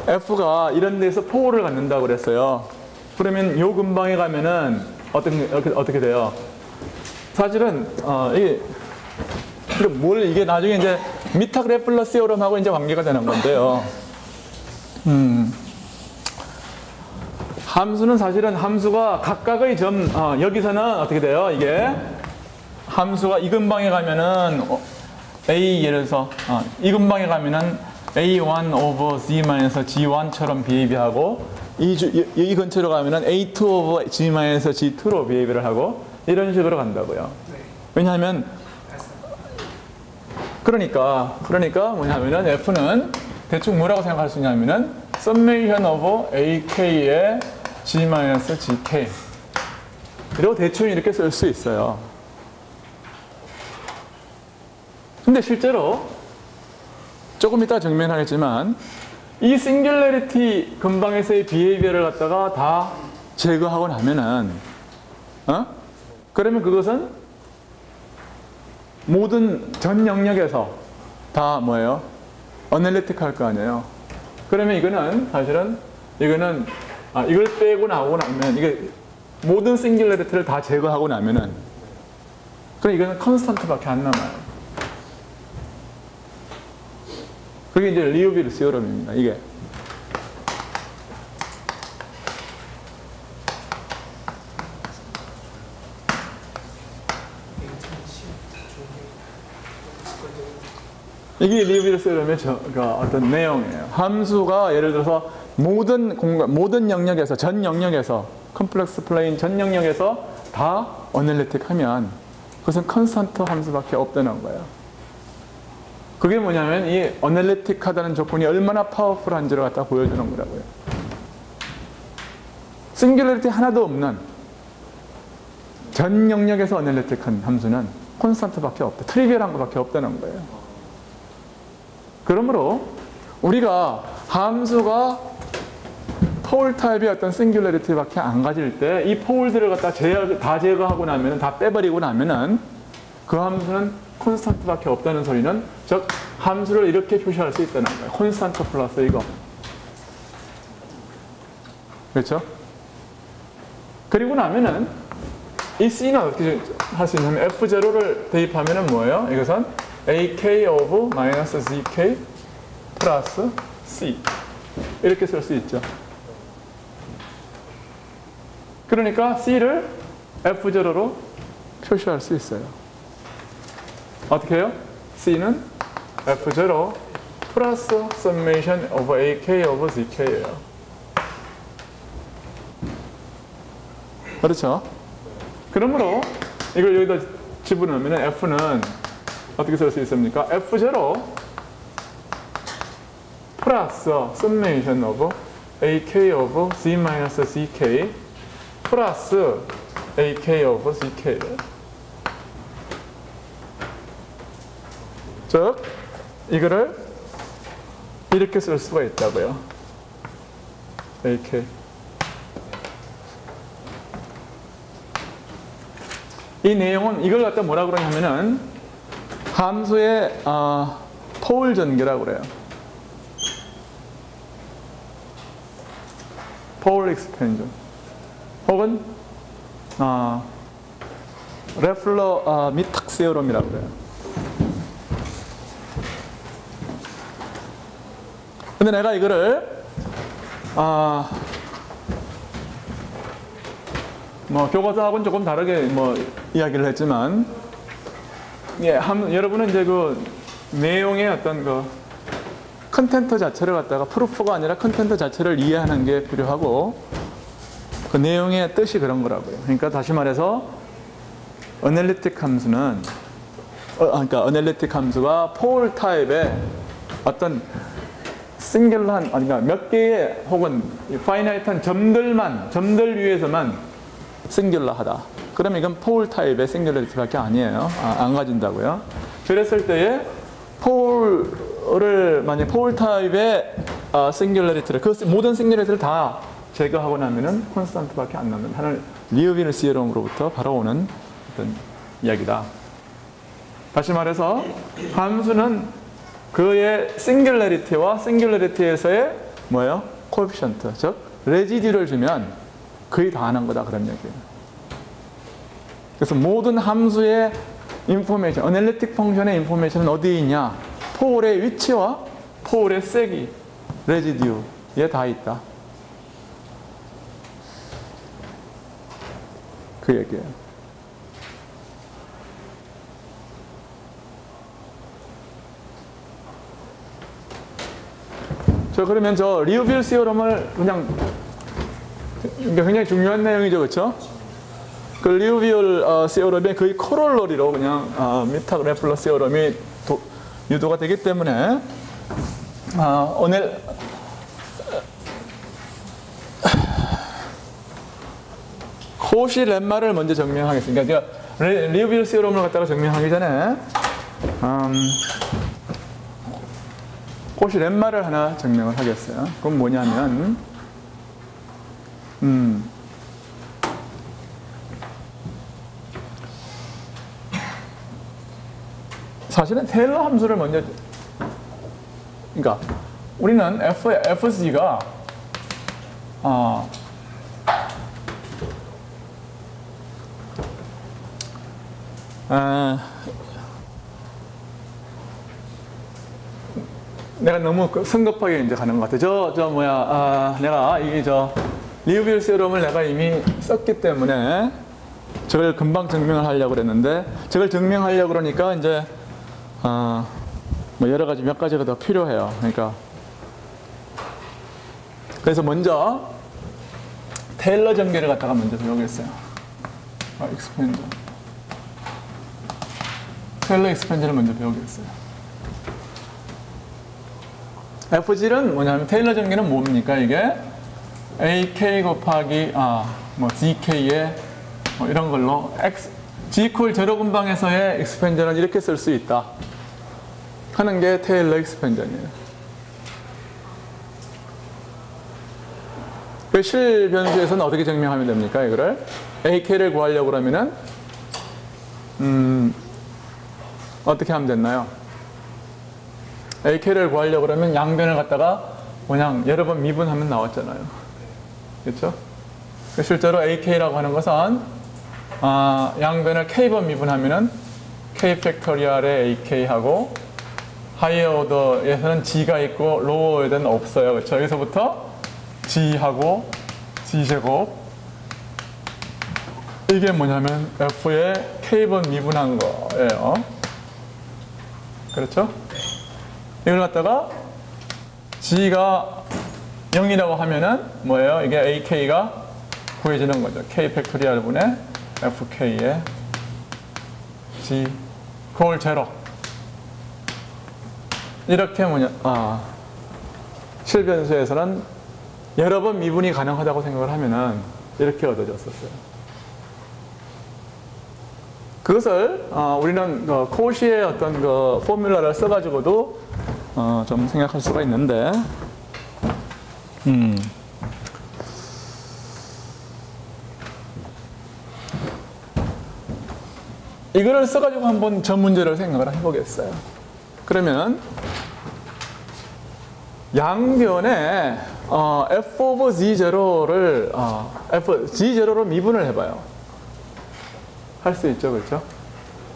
F가 이런 데서 포울을 갖는다고 그랬어요. 그러면 요 근방에 가면은 어떻게 돼요? 사실은 이게 나중에 이제 미타그래플러 세오럼하고 이제 관계가 되는 건데요. 함수는 사실은 함수가 각각의 여기서는 어떻게 돼요? 이게 함수가 이 근방에 가면은 A 예를 들어서 이 근방에 가면은 A1 over Z-G1처럼 비해비하고 이 근처로 가면은 A2 over G-G2로 비해비를 하고 이런 식으로 간다고요. 왜냐하면 그러니까 뭐냐면은 F는 대충 뭐라고 생각할 수 있냐면은 summation of AK의 G-GK 이러고 대충 이렇게 쓸 수 있어요. 근데 실제로 조금 이따 증명하겠지만 이 싱귤러리티 근방에서의 비헤이비어를 갖다가 다 제거하고 나면은 그러면 그것은 모든 전 영역에서 다 뭐예요? 어널리틱 할 거 아니에요. 그러면 이거는 사실은 이거는 이걸 빼고 나오고 나면 이게 모든 싱귤러리티를 다 제거하고 나면은 그럼 이거는 컨스탄트밖에 안 남아요. 그게 이제 리우비르 세오럼입니다. 이게. 이게 리우비르 세오럼의 어떤 내용이에요. 함수가 예를 들어서 모든 영역에서, 전 영역에서, 컴플렉스 플레인 전 영역에서 다 어널리틱 하면 그것은 컨스탄트 함수밖에 없다는 거예요. 그게 뭐냐면 이 어널리틱하다는 조건이 얼마나 파워풀한지를 갖다 보여주는 거라고요. 싱귤러리티 하나도 없는 전 영역에서 어널리틱한 함수는 콘스탄트밖에 없다. 트리비얼한 것밖에 없다는 거예요. 그러므로 우리가 함수가 포울 타입의 어떤 싱귤러리티밖에 안 가질 때 이 포울들을 갖다 다 제거하고 나면 다 빼버리고 나면은 그 함수는 콘스탄트밖에 없다는 소리는 즉 함수를 이렇게 표시할 수 있다는 거예요. 콘스탄트 플러스 이거. 그렇죠? 그리고 나면은 이 C는 어떻게 할 수 있냐면 F0를 대입하면은 뭐예요? 이것은 AK of 마이너스 ZK 플러스 C 이렇게 쓸 수 있죠. 그러니까 C를 F0로 표시할 수 있어요. 어떻게 해요? C는 F0 플러스 summation of AK over ZK예요. 그렇죠? 그러므로 이걸 여기다 집어넣으면 F는 어떻게 쓸 수 있습니까? F0 플러스 summation of AK over Z-ZK 플러스 AK over ZK예요. 즉, 이거를 이렇게 쓸 수가 있다고요. AK. 이 내용은 이걸 갖다 뭐라 그러냐면은 함수의 포울 전개라고 그래요. 포울 익스펜전. 혹은 레플러 미탁 세오럼이라고 그래요. 근데 내가 이거를 교과서하고는 조금 다르게 이야기를 했지만 여러분은 이제 그 내용의 어떤 그 컨텐트 자체를 갖다가 프루프가 아니라 컨텐트 자체를 이해하는 게 필요하고 그 내용의 뜻이 그런 거라고요. 그러니까 다시 말해서 어널리틱 함수는 그러니까 어널리틱 함수가 포울 타입의 어떤 싱글한 그러니까 몇 개의 혹은 파이나이트한 점들 위에서만 싱귤러하다. 그러면 이건 포울 타입의 싱귤러리티밖에 아니에요. 안 가진다고요. 그랬을 때에 폴을 만약 폴 타입의 싱귤러리티를 그 모든 싱귤러리티를 다 제거하고 나면은 콘스탄트밖에 안 남는 하는 리우비너 시어럼으로부터 바로 오는 어떤 이야기다. 다시 말해서 함수는 그의 싱귤러리티와 싱귤러리티에서의 뭐예요? 코에피션트, 즉 레지듀를 주면 거의 다 하는 거다 그런 얘기예요. 그래서 모든 함수의 인포메이션, 어널리틱 펑션의 인포메이션은 어디에 있냐? 폴의 위치와 폴의 세기, 레지듀에 다 있다. 그 얘기예요. 자, 그러면 저 리우빌 시어럼을 그냥 굉장히 중요한 내용이죠, 그렇죠? 그 리우빌 시어럼의 거의 코롤러리로 그냥 미타그래 플러스 시어럼이 유도가 되기 때문에 오늘 코시 렘마를 먼저 증명하겠습니다. 제가 리우빌 시어럼을 갖다가 증명하기 전에 코시 렘마를 하나 증명을 하겠어요. 그건 뭐냐면 사실은 테일러 함수를 먼저, 그러니까 우리는 FC가 내가 너무 성급하게 이제 가는 것 같아. 내가 이게 리우빌 시어럼을 내가 이미 썼기 때문에 저걸 금방 증명을 하려고 그랬는데, 저걸 증명하려고 그러니까 이제 뭐 여러 가지 몇 가지가 더 필요해요. 그러니까 그래서 먼저 테일러 전개를 갖다가 먼저 배우겠어요. 익스펜저. 테일러 익스펜저를 먼저 배우겠어요. FG는 뭐냐면 테일러 전개는 뭡니까? 이게 AK 곱하기 DK의 뭐 이런 걸로 G 이퀄 제로 근방에서의 익스펜저는 이렇게 쓸 수 있다 하는 게 테일러 익스펜전이에요. 그 실변수에서는 어떻게 증명하면 됩니까? 이거를 AK를 구하려고 그러면은 어떻게 하면 됐나요? AK를 구하려고 그러면 양변을 갖다가 그냥 여러 번 미분하면 나왔잖아요. 그렇죠? 실제로 AK라고 하는 것은 양변을 K번 미분하면은 K 팩토리얼의 AK하고 하이어 오더에서는 G가 있고 로어 오더는 없어요. 그렇죠? 여기서부터 G하고 G제곱, 이게 뭐냐면 F의 K번 미분한 거예요. 그렇죠? 이걸 갖다가 G가 0이라고 하면은 뭐예요? 이게 AK가 구해지는 거죠. K 팩토리얼 분의 FK의 G 콜 제로. 이렇게 실변수에서는 여러 번 미분이 가능하다고 생각을 하면은 이렇게 얻어졌었어요. 그것을 우리는 코시의 어떤 그 포뮬러를 써가지고도 좀 생각할 수가 있는데, 이거를 써가지고 한번 저 문제를 생각을 해보겠어요. 그러면 양변에 f of g0를 g0로 미분을 해봐요. 할 수 있죠, 그렇죠?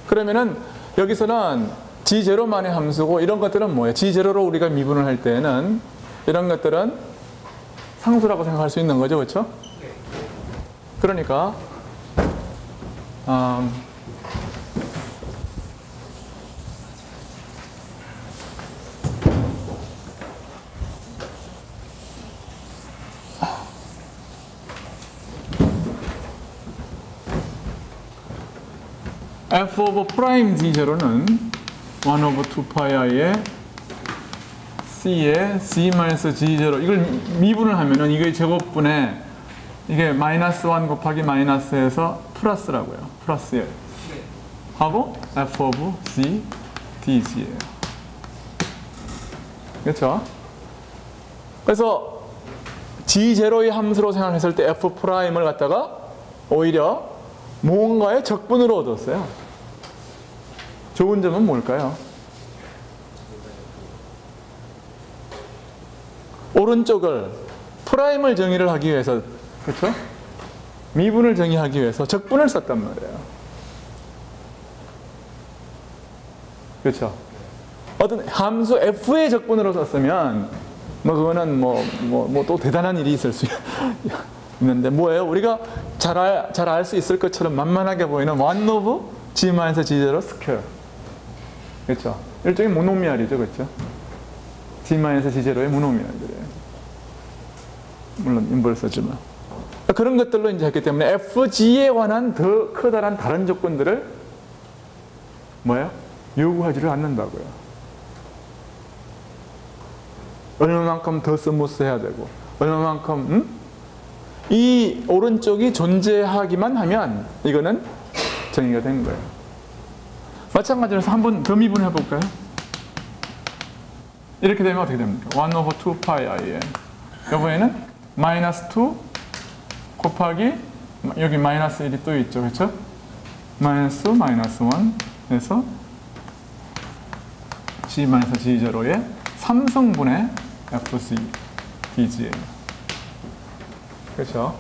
그러면은 여기서는 g0만의 함수고, 이런 것들은 뭐예요? g0로 우리가 미분을 할 때는 이런 것들은 상수라고 생각할 수 있는 거죠, 그렇죠? 그러니까 f of prime g0는 1 over 2pi i의 c의 c-g0, 이걸 미분을 하면은 이게 제곱분에 이게 마이너스 1 곱하기 마이너스에서 플러스라고요. 플러스 1 하고 f of g dg예요. 그렇죠? 그래서 G0의 함수로 생각했을 때 F'을 갖다가 오히려 무언가의 적분으로 얻었어요. 좋은 점은 뭘까요? 오른쪽을 프라임을 정의를 하기 위해서, 그렇죠? 미분을 정의하기 위해서 적분을 썼단 말이에요. 그렇죠? 어떤 함수 f의 적분으로 썼으면 뭐 그거는 뭐 또 대단한 일이 있을 수 있는데 뭐예요? 우리가 잘 알 수 있을 것처럼 만만하게 보이는 1 over g-g0 스퀘어. 그렇죠? 일종의 모노미알이죠, 그렇죠? g-g0의 모노미알들이에요. 물론 인벌 쓰지만 그런 것들로 이제 했기 때문에 fg에 관한 더 커다란 다른 조건들을 뭐예요? 요구하지를 않는다고요. 얼마만큼 더 스무스해야 되고 얼마만큼 이 오른쪽이 존재하기만 하면 이거는 정의가 된 거예요. 마찬가지로 한 번 더 미분해 볼까요? 이렇게 되면 어떻게 됩니까? 1 over 2 pi i에 여기에는 마이너스 2 곱하기 여기 마이너스 1이 또 있죠, 그렇죠? 마이너스 1에서 g-g0의 3성분의 fc dg예요. 그렇죠?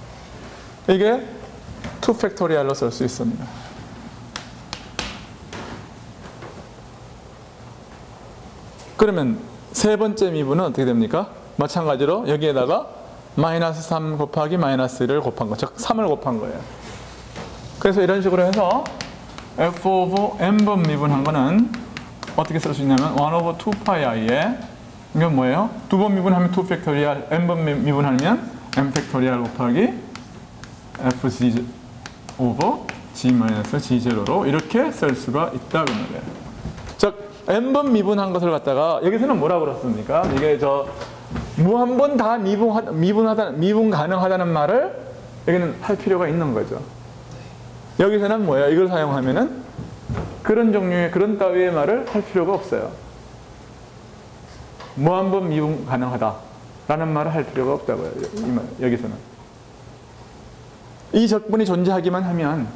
이게 2 팩토리얼로 쓸 수 있습니다. 그러면 세 번째 미분은 어떻게 됩니까? 마찬가지로 여기에다가 마이너스 3 곱하기 마이너스 1을 곱한 거, 즉 3을 곱한 거예요. 그래서 이런 식으로 해서 f over n번 미분한 거는 어떻게 쓸 수 있냐면 1 over 2 pi i에 이건 뭐예요? 두 번 미분하면 2 팩토리얼, n번 미분하면 n 팩토리얼 곱하기 fg over g-g0로 이렇게 쓸 수가 있다 그 말이에요. 즉 n번 미분한 것을 갖다가 여기서는 뭐라고 그랬습니까? 이게 무한번 다 미분 가능하다는 말을 여기는 할 필요가 있는 거죠. 여기서는 뭐예요? 이걸 사용하면은 그런 종류의 그런 따위의 말을 할 필요가 없어요. 무한번 미분 가능하다라는 말을 할 필요가 없다고요. 여기서는 이 적분이 존재하기만 하면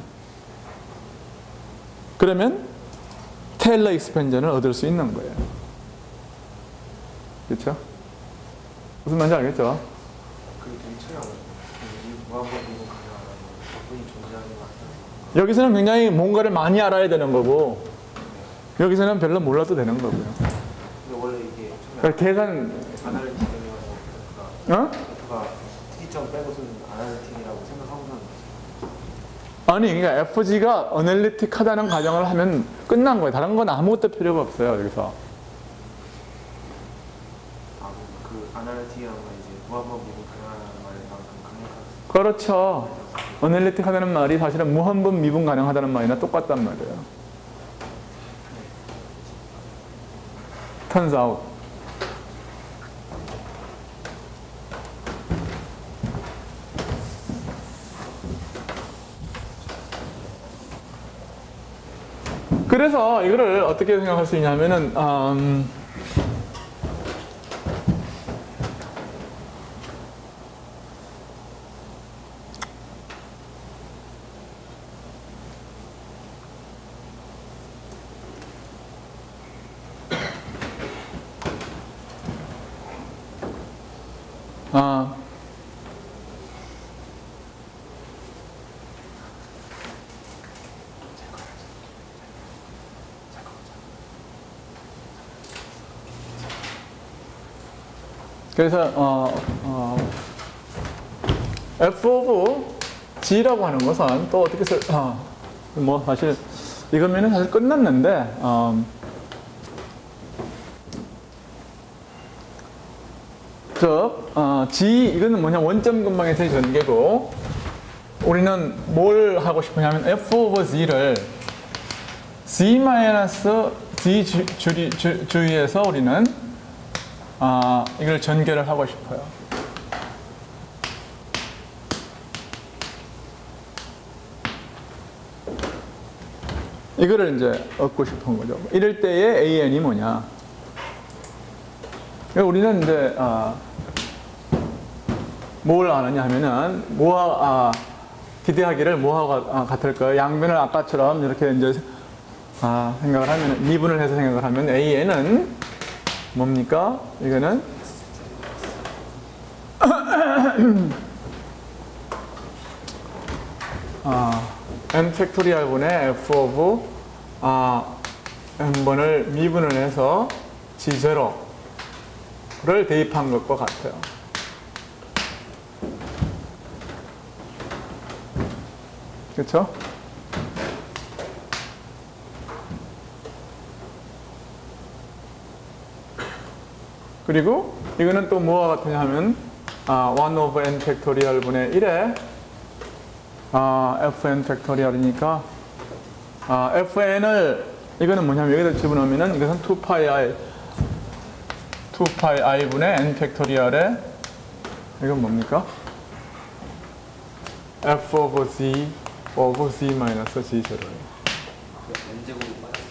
그러면 테일러 익스펜전을 얻을 수 있는 거예요. 그렇죠? 무슨 말인지 알겠죠? 그 괜찮아요. 무한번 미분 가능하다는 적분이 존재하는 것 같아요. 여기서는 굉장히 뭔가를 많이 알아야 되는 거고 여기서는 별로 몰라도 되는 거고요. 근데 원래 이게 그러니까 계산 아날리틱이라고 F가 특이점 빼고서는 아날리틱이라고 생각하고는 아니 그러니까 FG가 어널리틱하다는 가정을 하면 끝난 거예요. 다른 건 아무것도 필요가 없어요. 여기서 그 아날리틱이라는 건 이제 무한번 미분 가능하다는 말이랑 강력하게 그렇죠. 어널리틱하다는 말이 사실은 무한번 미분 가능하다는 말이나 똑같단 말이에요. turns out. 그래서 이거를 어떻게 생각할 수 있냐면은 그래서 f of g라고 하는 것은 또 어떻게 뭐 사실 이거면은 사실 끝났는데 g 이거는 뭐냐 원점 근방에서의 전개고 우리는 뭘 하고 싶으냐면 f of g를 g-g 주위에서 우리는 이걸 전개를 하고 싶어요. 이거를 이제 얻고 싶은 거죠. 이럴 때의 AN이 뭐냐? 우리는 이제 뭘 아느냐 하면은 뭐와 기대하기를 뭐와 같을까요? 양변을 아까처럼 이렇게 이제 생각을 하면 미분을 해서 생각을 하면 AN은 뭡니까? 이거는 n 팩토리얼 분의 f of n번을 미분을 해서 G0를 대입한 것과 같아요. 그렇죠? 그리고 이거는 또 뭐와 같으냐 하면 1 over n 팩토리얼 분의 1에 fn 팩토리얼이니까 fn을 이거는 뭐냐면 여기다 집어넣으면은 이것은 2파이 i 분의 n 팩토리얼에 이건 뭡니까? f over z over z 마이너스 g0예요. n제곱이 맞았어요.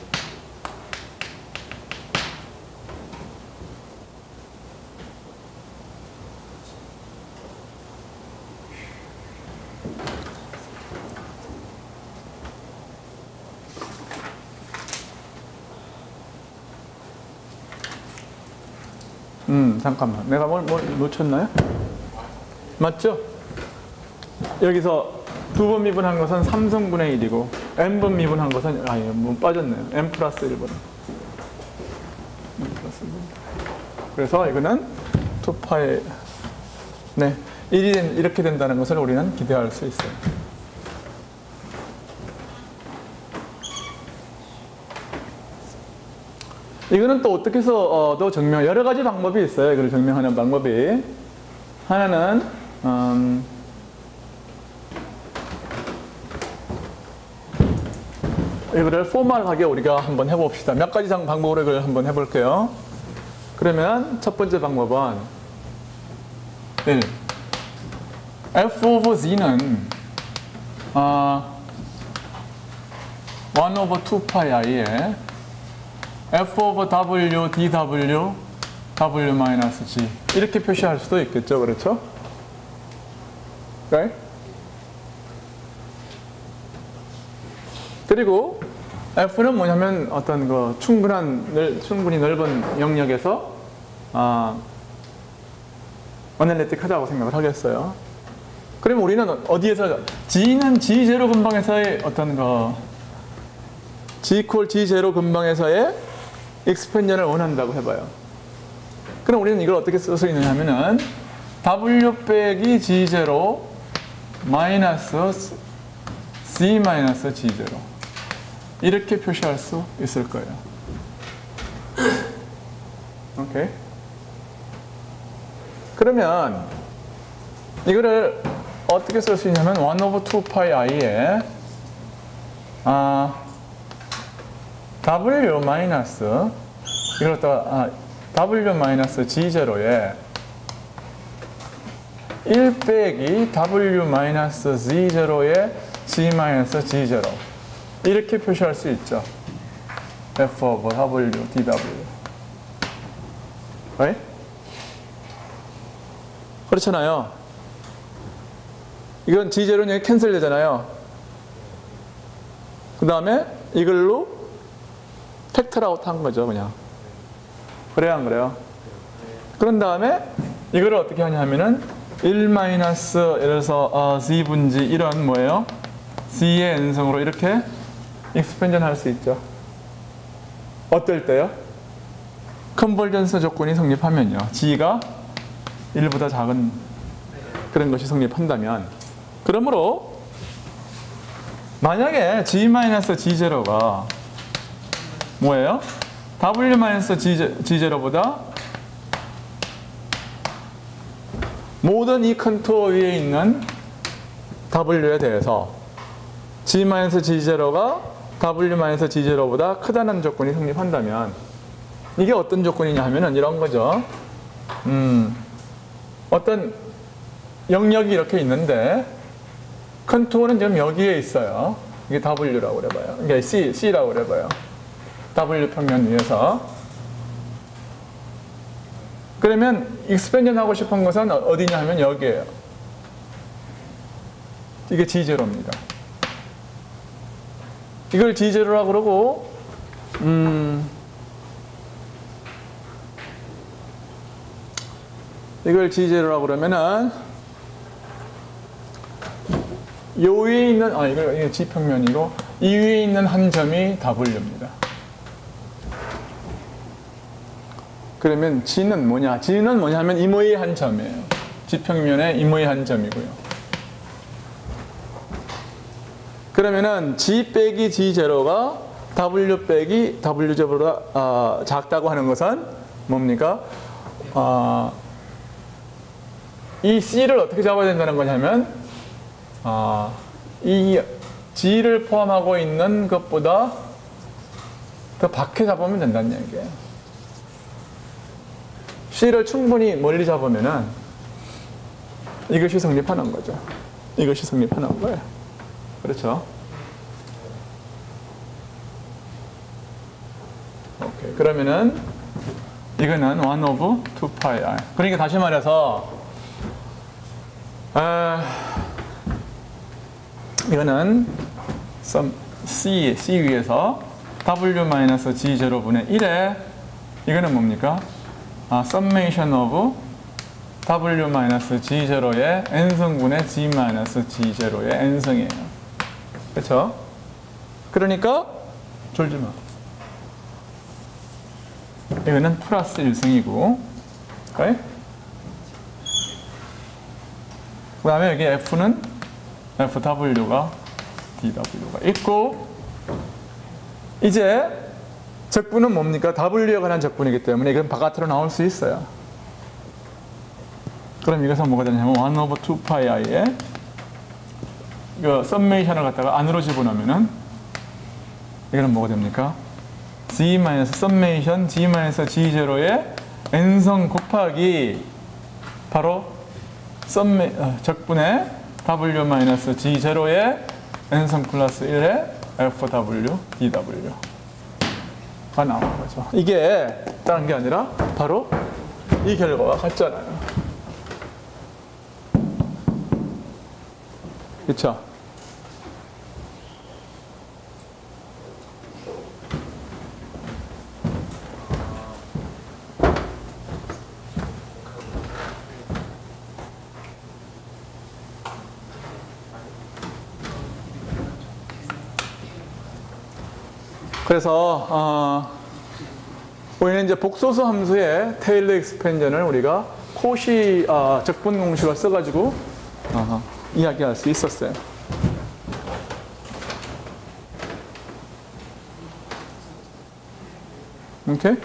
잠깐만. 내가 뭘 놓쳤나요? 맞죠? 여기서 2번 미분한 것은 3승분의 1이고 n번 미분한 것은 뭐 빠졌네요. n 플러스 1번. 그래서 이거는 2파이 네, 1이 이렇게 된다는 것을 우리는 기대할 수 있어요. 이거는 또 어떻게 해서 여러 가지 방법이 있어요. 이걸 증명하는 방법이. 하나는 이거를 포멀하게 우리가 한번 해봅시다. 몇 가지 방법으로 이걸 한번 해볼게요. 그러면 첫 번째 방법은 1. f over z는 1 over 2파이 i에 f over w dw w 마이너스 g 이렇게 표시할 수도 있겠죠. 그렇죠? right? 그리고 f는 뭐냐면 어떤 그 충분히 넓은 영역에서 어널리틱하다고 생각을 하겠어요. 그럼 우리는 어디에서 g는 g0 근방에서의 어떤 그 g equal g0 근방에서의 익스펜전을 원한다고 해봐요. 그럼 우리는 이걸 어떻게 쓸 수 있느냐 하면은 w 빼기 g0 마이너스 c 마이너스 g0 이렇게 표시할 수 있을 거예요. 오케이. 그러면 이거를 어떻게 쓸 수 있냐면 1 over 2파이 i에 w 마이너스 이걸 갖다가 w 마이너스 g0에 1 빼기 w 마이너스 z0에 g 마이너스 g0 이렇게 표시할 수 있죠. f over w dw. right? 그렇잖아요. 이건 g0는 여기 캔슬 되잖아요. 그 다음에 이걸로 팩터 아웃 한 거죠, 그냥. 그래요, 안 그래요? 그런 다음에 이거를 어떻게 하냐 하면은 1 마이너스 예를 들어서 z분지 이런 뭐예요? z의 n승으로 이렇게 익스펜전 할 수 있죠. 어떨 때요? 컨버전스 조건이 성립하면요. g가 1보다 작은 그런 것이 성립한다면 그러므로 만약에 g-g0가 뭐예요? w-g0보다 모든 이 컨투어 위에 있는 w에 대해서 g-g0가 w-g0보다 크다는 조건이 성립한다면 이게 어떤 조건이냐 하면은 이런 거죠. 어떤 영역이 이렇게 있는데 컨투어는 지금 여기에 있어요. 이게 W라고 그래봐요. 이게 C라고 그래봐요. W 평면 위에서. 그러면 익스펜전 하고 싶은 것은 어디냐 하면 여기에요. 이게 G0입니다. 이걸 G0라고 그러고 이걸 G0라고 그러면은 요 위에 있는 이게 G평면이고 이 위에 있는 한 점이 W입니다. 그러면 G는 뭐냐? G는 뭐냐 하면 이모의 한 점이에요. G평면의 이모의 한 점이고요. 그러면은 G 빼기 G0가 W 빼기 W0보다 작다고 하는 것은 뭡니까? 이 C를 어떻게 잡아야 된다는 거냐면 이 G를 포함하고 있는 것보다 더 밖에 잡으면 된다는 얘기예요. C를 충분히 멀리 잡으면은 이것이 성립하는 거죠. 이것이 성립하는 거예요. 그렇죠? 오케이. 그러면은 이거는 1 over 2 pi r. 그러니까 다시 말해서 이거는 C 위에서 W-G0분의 1에 이거는 뭡니까? summation of W-G0의 n승분의 G-G0의 n승이에요. 그렇죠? 그러니까 졸지 마. 이거는 플러스 1승이고, okay? 그 다음에 여기 F는 FW가 DW가 있고, 이제 적분은 뭡니까? W에 관한 적분이기 때문에 이건 바깥으로 나올 수 있어요. 그럼 이것은 뭐가 되냐면 1 over 2 pi i에 그 썸메이션을 갖다가 안으로 집어넣으면은 이거는 뭐가 됩니까? G 썸메이션 G-G0의 n성 곱하기 바로 적분의 W-G0의 n성 플러스 1의 FW, DW가 나오는 거죠. 이게 다른 게 아니라 바로 이 결과와 같잖아요. 그렇죠? 그래서 우리는 이제 복소수 함수의 테일러 익스펜전을 우리가 코시 적분 공식을 써가지고 이야기할 수 있었어요. 오케이?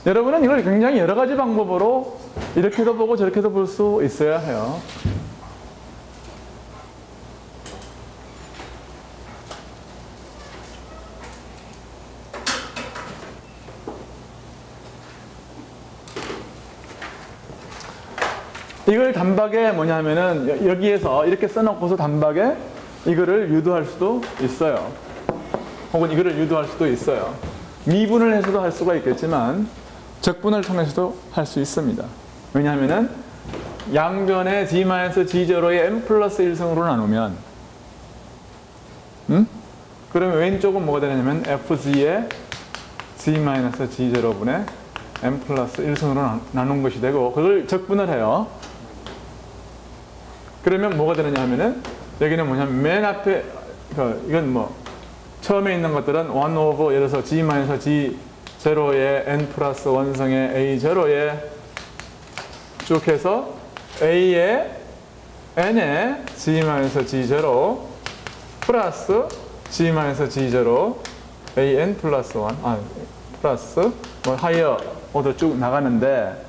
여러분은 이걸 굉장히 여러 가지 방법으로 이렇게도 보고 저렇게도 볼 수 있어야 해요. 이걸 단박에 뭐냐면은 여기에서 이렇게 써놓고서 단박에 이거를 유도할 수도 있어요. 혹은 이거를 유도할 수도 있어요. 미분을 해서도 할 수가 있겠지만 적분을 통해서도 할 수 있습니다. 왜냐하면은 양변의 G-G0의 n 플러스 1승으로 나누면 그러면 왼쪽은 뭐가 되냐면 FG의 G-G0분의 n 플러스 1승으로 나눈 것이 되고 그걸 적분을 해요. 그러면 뭐가 되느냐 하면은 여기는 뭐냐면 맨 앞에 이건 뭐 처음에 있는 것들은 1 over 예를 들어서 G-G0의 n 플러스 원성의 A0의 쭉 해서 A의 n의 G-G0 플러스 G-G0 AN 플러스 1 플러스 뭐 하이어 오더 쭉 나가는데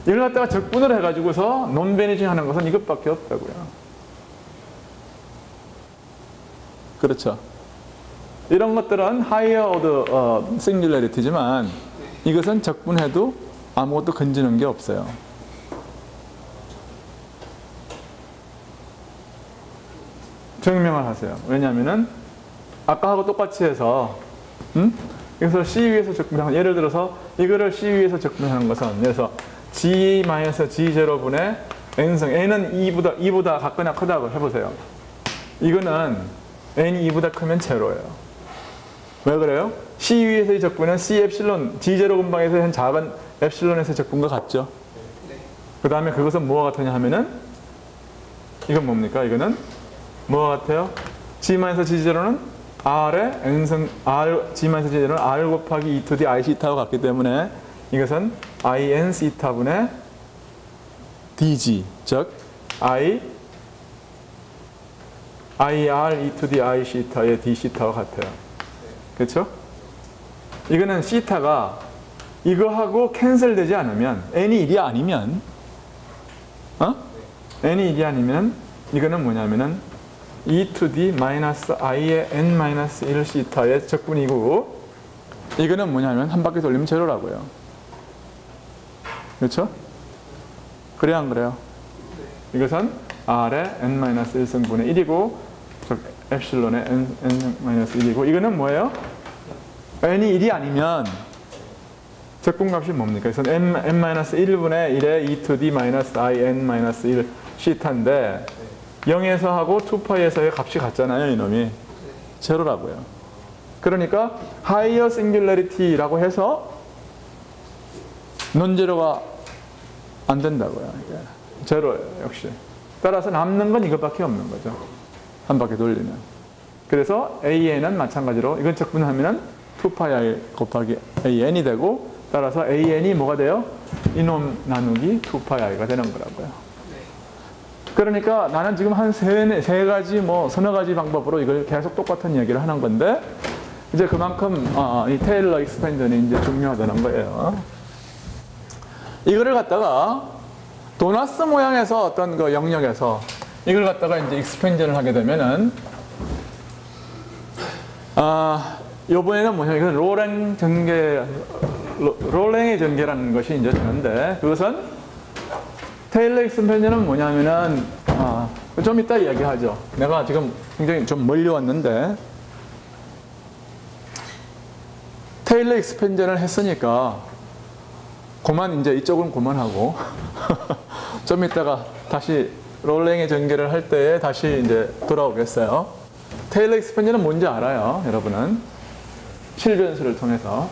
이걸 갖다가 적분을 해가지고서 논베니징 하는 것은 이것밖에 없다고요. 그렇죠. 이런 것들은 하이어 오더 싱귤러리티지만 이것은 적분해도 아무것도 건지는 게 없어요. 증명을 하세요. 왜냐하면은 아까하고 똑같이 해서 이것을 C 위에서 적분하는, 예를 들어서 이거를 C 위에서 적분하는 것은, 예를 들어서 G-G0분의 N승, N은 2보다 같거나 크다고 해보세요. 이거는 N이 2보다 크면 제로예요. 왜 그래요? C 위에서의 적분은 C 엡실론, G0 근방에서 한 작은 엡실론에서 적분과 같죠. 그 다음에 그것은 뭐와 같으냐 하면은, 이건 뭡니까? 이거는 뭐와 같아요? G-G0는 R의 N승, G-G0는 R 곱하기 E to the I 시타와 같기 때문에 이것은 IN 시타분의 DG, 즉 IR E to the I 시타의 D 시타와 같아요. 그렇죠? 이거는 시타가 이거하고 캔슬 되지 않으면, n이 1이 아니면, n이 1이 아니면 이거는 뭐냐면은 e to the 마이너스 i의 n-1 시타의 적분이고, 이거는 뭐냐면 한 바퀴 돌리면 제로라고요. 그렇죠? 그래 안 그래요? 이것은 r의 n-1 승분의 1이고 즉 엡실론의 n-1이고, 이거는 뭐예요? n이 1이 아니면 적분값이 뭡니까? 그래서 n-1분의 1의 e to the 마이너스 i n-1 시타인데 0에서 하고 2파이에서의 값이 같잖아요. 이놈이 제로라고요. 그러니까 higher singularity라고 해서 논제로가 안 된다고요. 이게 제로예요. 역시. 따라서 남는 건 이것밖에 없는 거죠. 한 바퀴 돌리면. 그래서 AN은 마찬가지로 이건 적분하면 2파이 곱하기 AN이 되고, 따라서 AN이 뭐가 돼요? 이놈 나누기 2파이가 되는 거라고요. 그러니까 나는 지금 한 세 가지, 뭐 서너 가지 방법으로 이걸 계속 똑같은 이야기를 하는 건데, 이제 그만큼 이 테일러 익스펜전이 이제 중요하다는 거예요. 이거를 갖다가 도나스 모양에서 어떤 그 영역에서 이걸 갖다가 이제 익스펜전을 하게 되면은, 요번에는 뭐냐, 이건 롤랭의 전개라는 것이 이제 되는데, 그것은 테일러 익스펜전은 뭐냐면은, 좀 이따 이야기하죠. 내가 지금 굉장히 좀 멀리 왔는데, 테일러 익스펜전을 했으니까, 그만 이제 이쪽은 그만하고, 좀 이따가 다시 롤랭의 전개를 할 때에 다시 이제 돌아오겠어요. 테일러 익스펜전은 뭔지 알아요, 여러분은? 실변수를 통해서.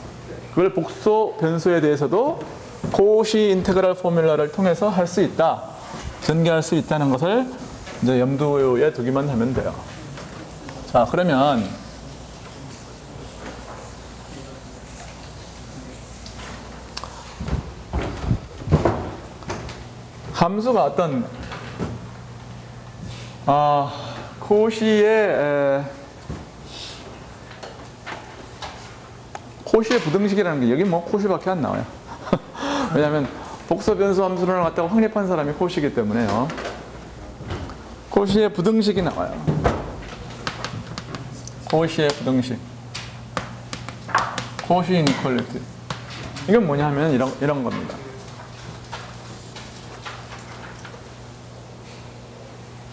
그걸 복소 변수에 대해서도 코시 인테그랄 포뮬러를 통해서 할 수 있다, 전개할 수 있다는 것을 이제 염두에 두기만 하면 돼요. 자, 그러면 함수가 어떤 코시의 부등식이라는 게, 여기 뭐 코시밖에 안 나와요. 왜냐하면 복소 변수 함수를 갖다가 확립한 사람이 코시이기 때문에요. 코시의 부등식이 나와요. 코시의 부등식. 코시 이니퀄리티. 이건 뭐냐면 이런 겁니다.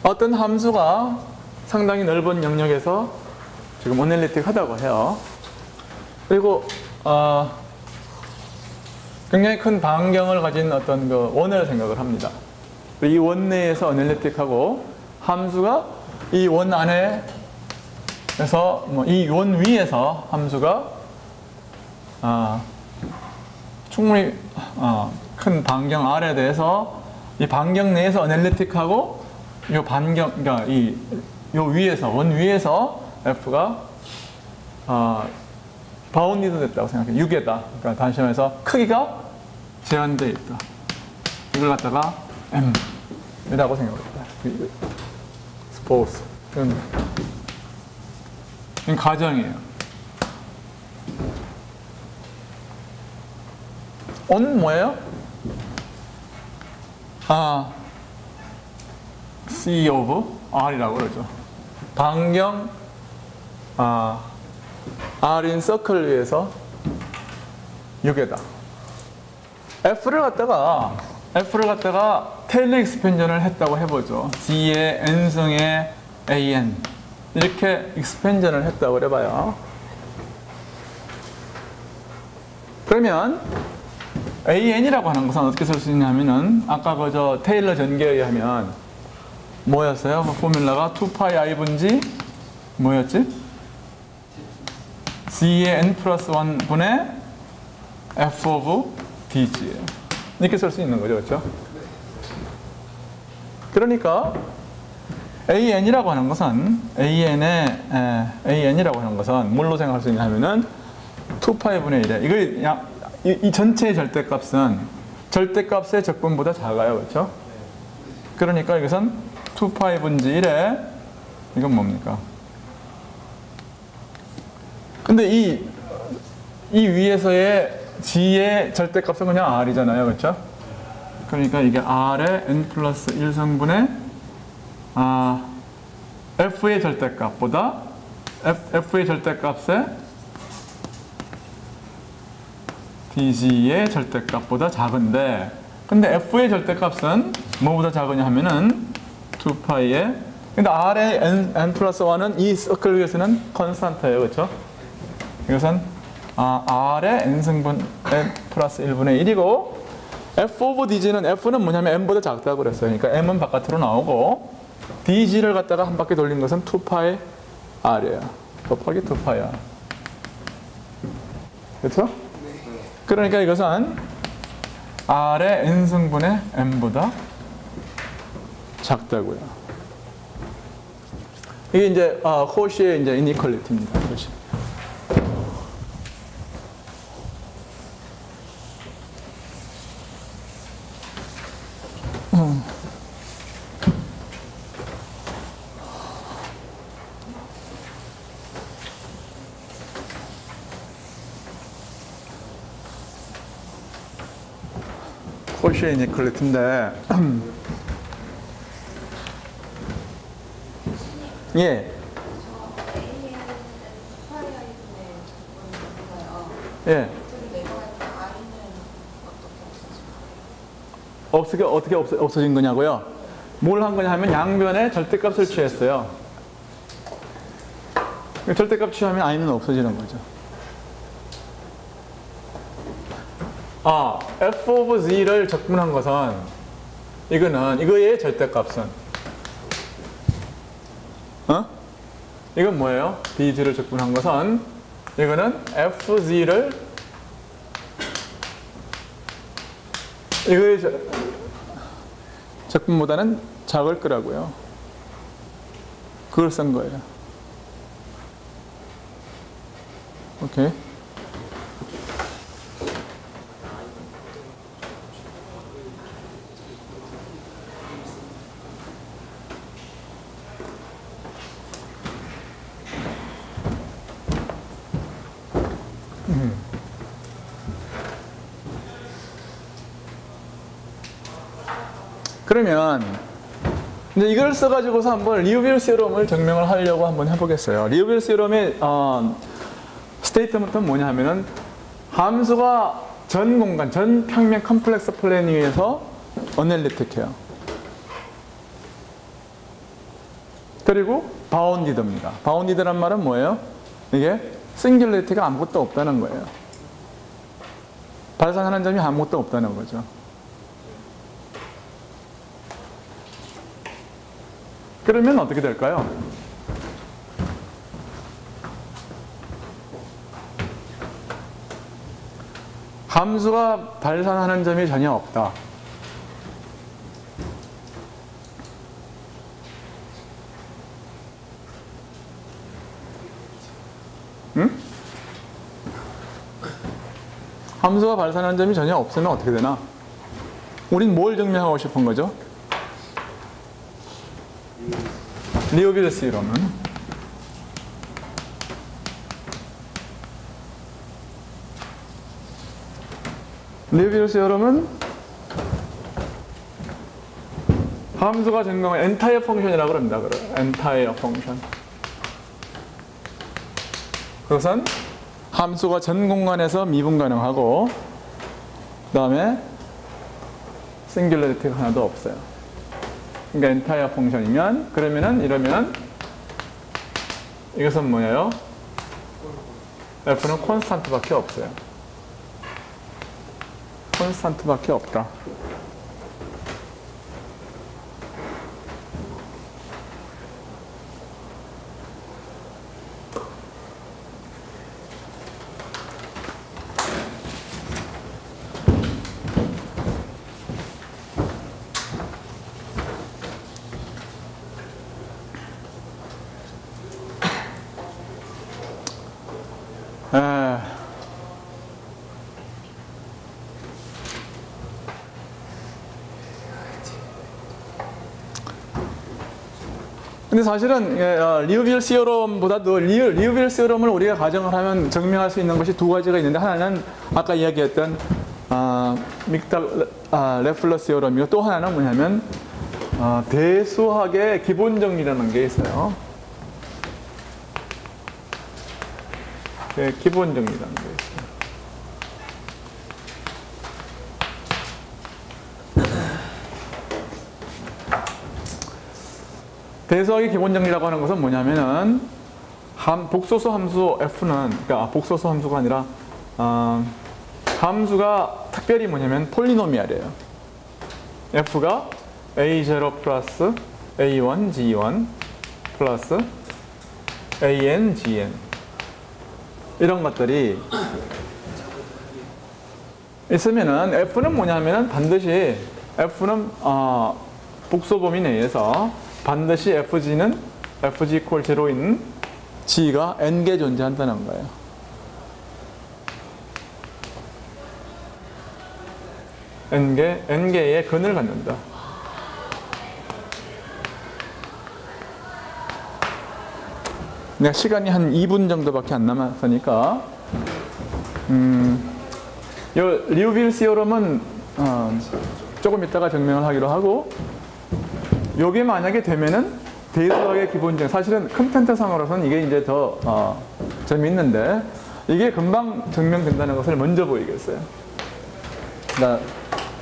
어떤 함수가 상당히 넓은 영역에서 지금 어널리틱하다고 해요. 그리고 굉장히 큰 반경을 가진 어떤 그 원을 생각을 합니다. 이 원 내에서 어널리틱하고, 함수가 이 원 안에서 뭐 이 원 위에서 함수가 충분히 큰 반경 R에 대해서 이 반경 내에서 어널리틱하고, 이 반경, 그러니까 요 위에서, 원 위에서 F가 바운디드 됐다고 생각해요. 6에다. 그러니까 다시 말해서 크기가 제한되어 있다. 이걸 갖다가 M이라고 생각합니다. 스포츠. 이건 가정이에요. On 뭐예요? C of R이라고 그러죠. 반경 R인 서클 위에서 6에다. F를 갖다가 테일러 익스펜전을 했다고 해보죠. G의 N승의 AN. 이렇게 익스펜전을 했다고 그래봐요. 그러면 AN이라고 하는 것은 어떻게 쓸 수 있냐면은 아까 그저 테일러 전개에 의하면 뭐였어요? 그 포뮬라가 2파이 I 분지 뭐였지? C의 n 플러스 1분의 f of dg 이렇게 쓸 수 있는 거죠, 그렇죠? 그러니까 AN이라고 하는 것은 AN이라고 하는 것은 뭘로 생각할 수 있냐면은 2파이분의 1에 이걸 이 전체의 절대값은 절대값의 적분보다 작아요, 그렇죠? 그러니까 이것은 2파이 분지 1에 이건 뭡니까? 근데 이 위에서의 g의 절대값은 그냥 r이잖아요, 그렇죠? 그러니까 이게 r의 n 플러스 1성분의 f의 절대값보다 f의 절대값에 dg의 절대값보다 작은데, 근데 f의 절대값은 뭐보다 작으냐 하면은 2파이에, 근데 r의 n 플러스 1은 이 서클 위에서는 컨스탄트예요, 그렇죠? 이것은 r의 n승분 n 플러스 1분의 1이고, f 오브 dg는 f는 뭐냐면 m보다 작다고 그랬어요. 그러니까 m은 바깥으로 나오고 dg를 갖다가 한 바퀴 돌린 것은 2파이 r이에요. 곱하기 2파이 r. 그렇죠? 그러니까 이것은 r의 n승분의 m보다 작다고요. 이게 이제 코시의 이제 이니퀄리티입니다. 그렇지? 코시의 이니퀄리티인데 예. 예. 어떻게 없어진 거냐고요? 뭘 한 거냐 하면 양변에 절대값을 취했어요. 절대값 취하면 i는 없어지는 거죠. f of z를 적분한 것은 이거의 절대값은 이건 뭐예요? dg를 적분한 것은 이거는 fz를 이거의 적분보다는 작을 거라고요. 그걸 쓴 거예요. 오케이. 그러면 이제 이걸 써가지고서 한번 리우빌 세럼을 증명을 하려고 한번 해보겠어요. 리우빌 세럼의 스테이트먼트는 뭐냐 하면은 함수가 전 공간, 전 평면 컴플렉스 플레인 위에서 어널리틱해요. 그리고 바운디드입니다. 바운디드란 말은 뭐예요? 이게 싱귤리티가 아무것도 없다는 거예요. 발산하는 점이 아무것도 없다는 거죠. 그러면 어떻게 될까요? 함수가 발산하는 점이 전혀 없다. 응? 함수가 발산하는 점이 전혀 없으면 어떻게 되나? 우린 뭘 증명하고 싶은 거죠? 리우빌 세럼은 리우빌 세럼은 함수가 증명한 엔타이어 펑션이라고 합니다. 엔타이어 펑션. 그것은 함수가 전 공간에서 미분 가능하고 그 다음에 싱귤러리티가 하나도 없어요. 그러니까 엔타이어 펑션이면 이러면 이것은 뭐예요? f는 콘스탄트밖에 없어요. 콘스탄트밖에 없다. 근데 사실은 리우빌 시어럼보다도 리우빌 시어럼을 우리가 가정을 하면 증명할 수 있는 것이 두 가지가 있는데, 하나는 아까 이야기했던 믹탈 레플러 시어럼이고, 또 하나는 뭐냐면 대수학의 기본 정리라는 게 있어요. 기본 정리라는 게 있어요. 대수학의 기본 정리라고 하는 것은 뭐냐면은 복소수 함수 f는, 그러니까 복소수 함수가 아니라 함수가 특별히 뭐냐면 폴리노미알이에요. f가 a0 플러스 a1 g1 플러스 an gn 이런 것들이 있으면은 f는 뭐냐면은 반드시 f는 복소 범위 내에서 반드시 fg는 fg equal 0인 g가 n개 존재한다는 거예요. n개의 근을 갖는다. 시간이 한 2분 정도밖에 안 남았으니까 이 리우빌 시어럼은 조금 이따가 증명을 하기로 하고, 요게 만약에 되면은 대수학의 기본적, 사실은 컨텐트 상으로서는 이게 이제 더 재미있는데, 이게 금방 증명된다는 것을 먼저 보이겠어요. 그러니까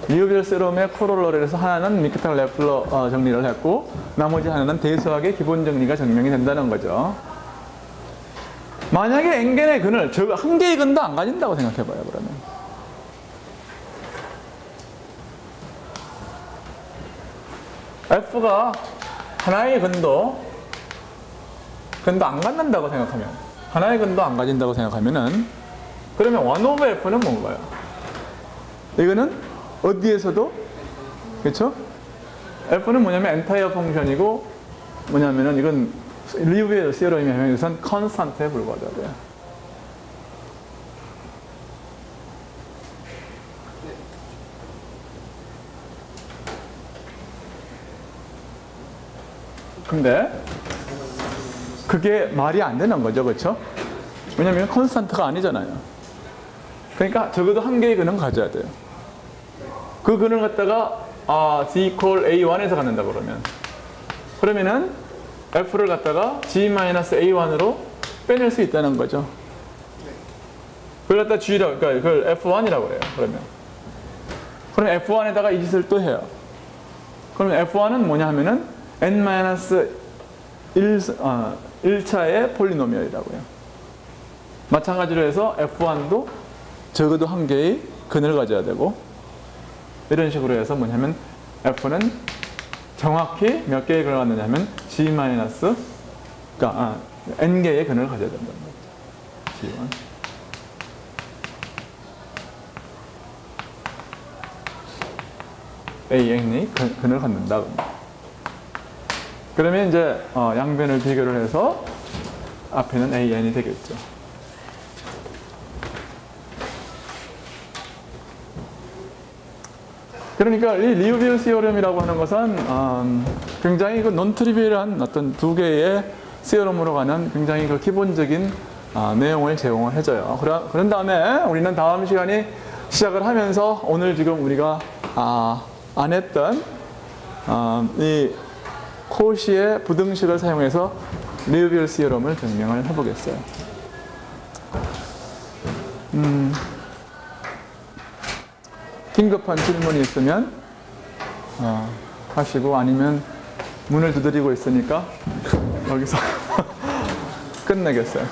리우빌 시어럼의 코롤러리에서 하나는 믹탈 레플러 정리를 했고, 나머지 하나는 대수학의 기본 정리가 증명이 된다는 거죠. 만약에 n개의 근을 한 개의 근도 안 가진다고 생각해봐요. 그러면 f가 하나의 근도 안 갖는다고 생각하면, 하나의 근도 안 가진다고 생각하면은, 그러면 1 over f는 뭔가요? 이거는 어디에서도, 그렇죠? f는 뭐냐면 엔타이어 펑션이고, 뭐냐면은 이건 리우빌 시어럼이 하면 우선 컨스탄트에 불과하다. 근데 그게 말이 안 되는 거죠, 그렇죠? 왜냐면 컨스탄트가 아니잖아요. 그러니까 적어도 한 개의 근은 가져야 돼요. 그 근을 갖다가 g equal a1에서 갖는다 그러면은 f를 갖다가 g-a1으로 빼낼 수 있다는 거죠. 그걸 갖다 g라고, 그러니까 그걸 f1이라고 그래요. 그러면 f1에다가 이 짓을 또 해요. 그러면 f1은 뭐냐 하면은 n-1차의 폴리노미얼이라고요. 마찬가지로 해서 f1도 적어도 한 개의 근을 가져야 되고, 이런 식으로 해서 뭐냐면 f는 정확히 몇 개의 근을 갖느냐면 그러니까 n개의 근을 가져야 된다는 거죠. G1 an이 근을 갖는다. 그러면 이제 양변을 비교를 해서 앞에는 an이 되겠죠. 그러니까 이 리우빌 시어럼이라고 하는 것은 굉장히 그 논트리비얼한 어떤 두 개의 시어럼으로 가는 굉장히 그 기본적인 내용을 제공을 해줘요. 그런 다음에 우리는 다음 시간에 시작을 하면서 오늘 지금 우리가 안 했던 이 코시의 부등식을 사용해서 리우빌 시어럼을 증명을 해보겠어요. 긴급한 질문이 있으면 하시고, 아니면 문을 두드리고 있으니까 여기서 끝내겠어요.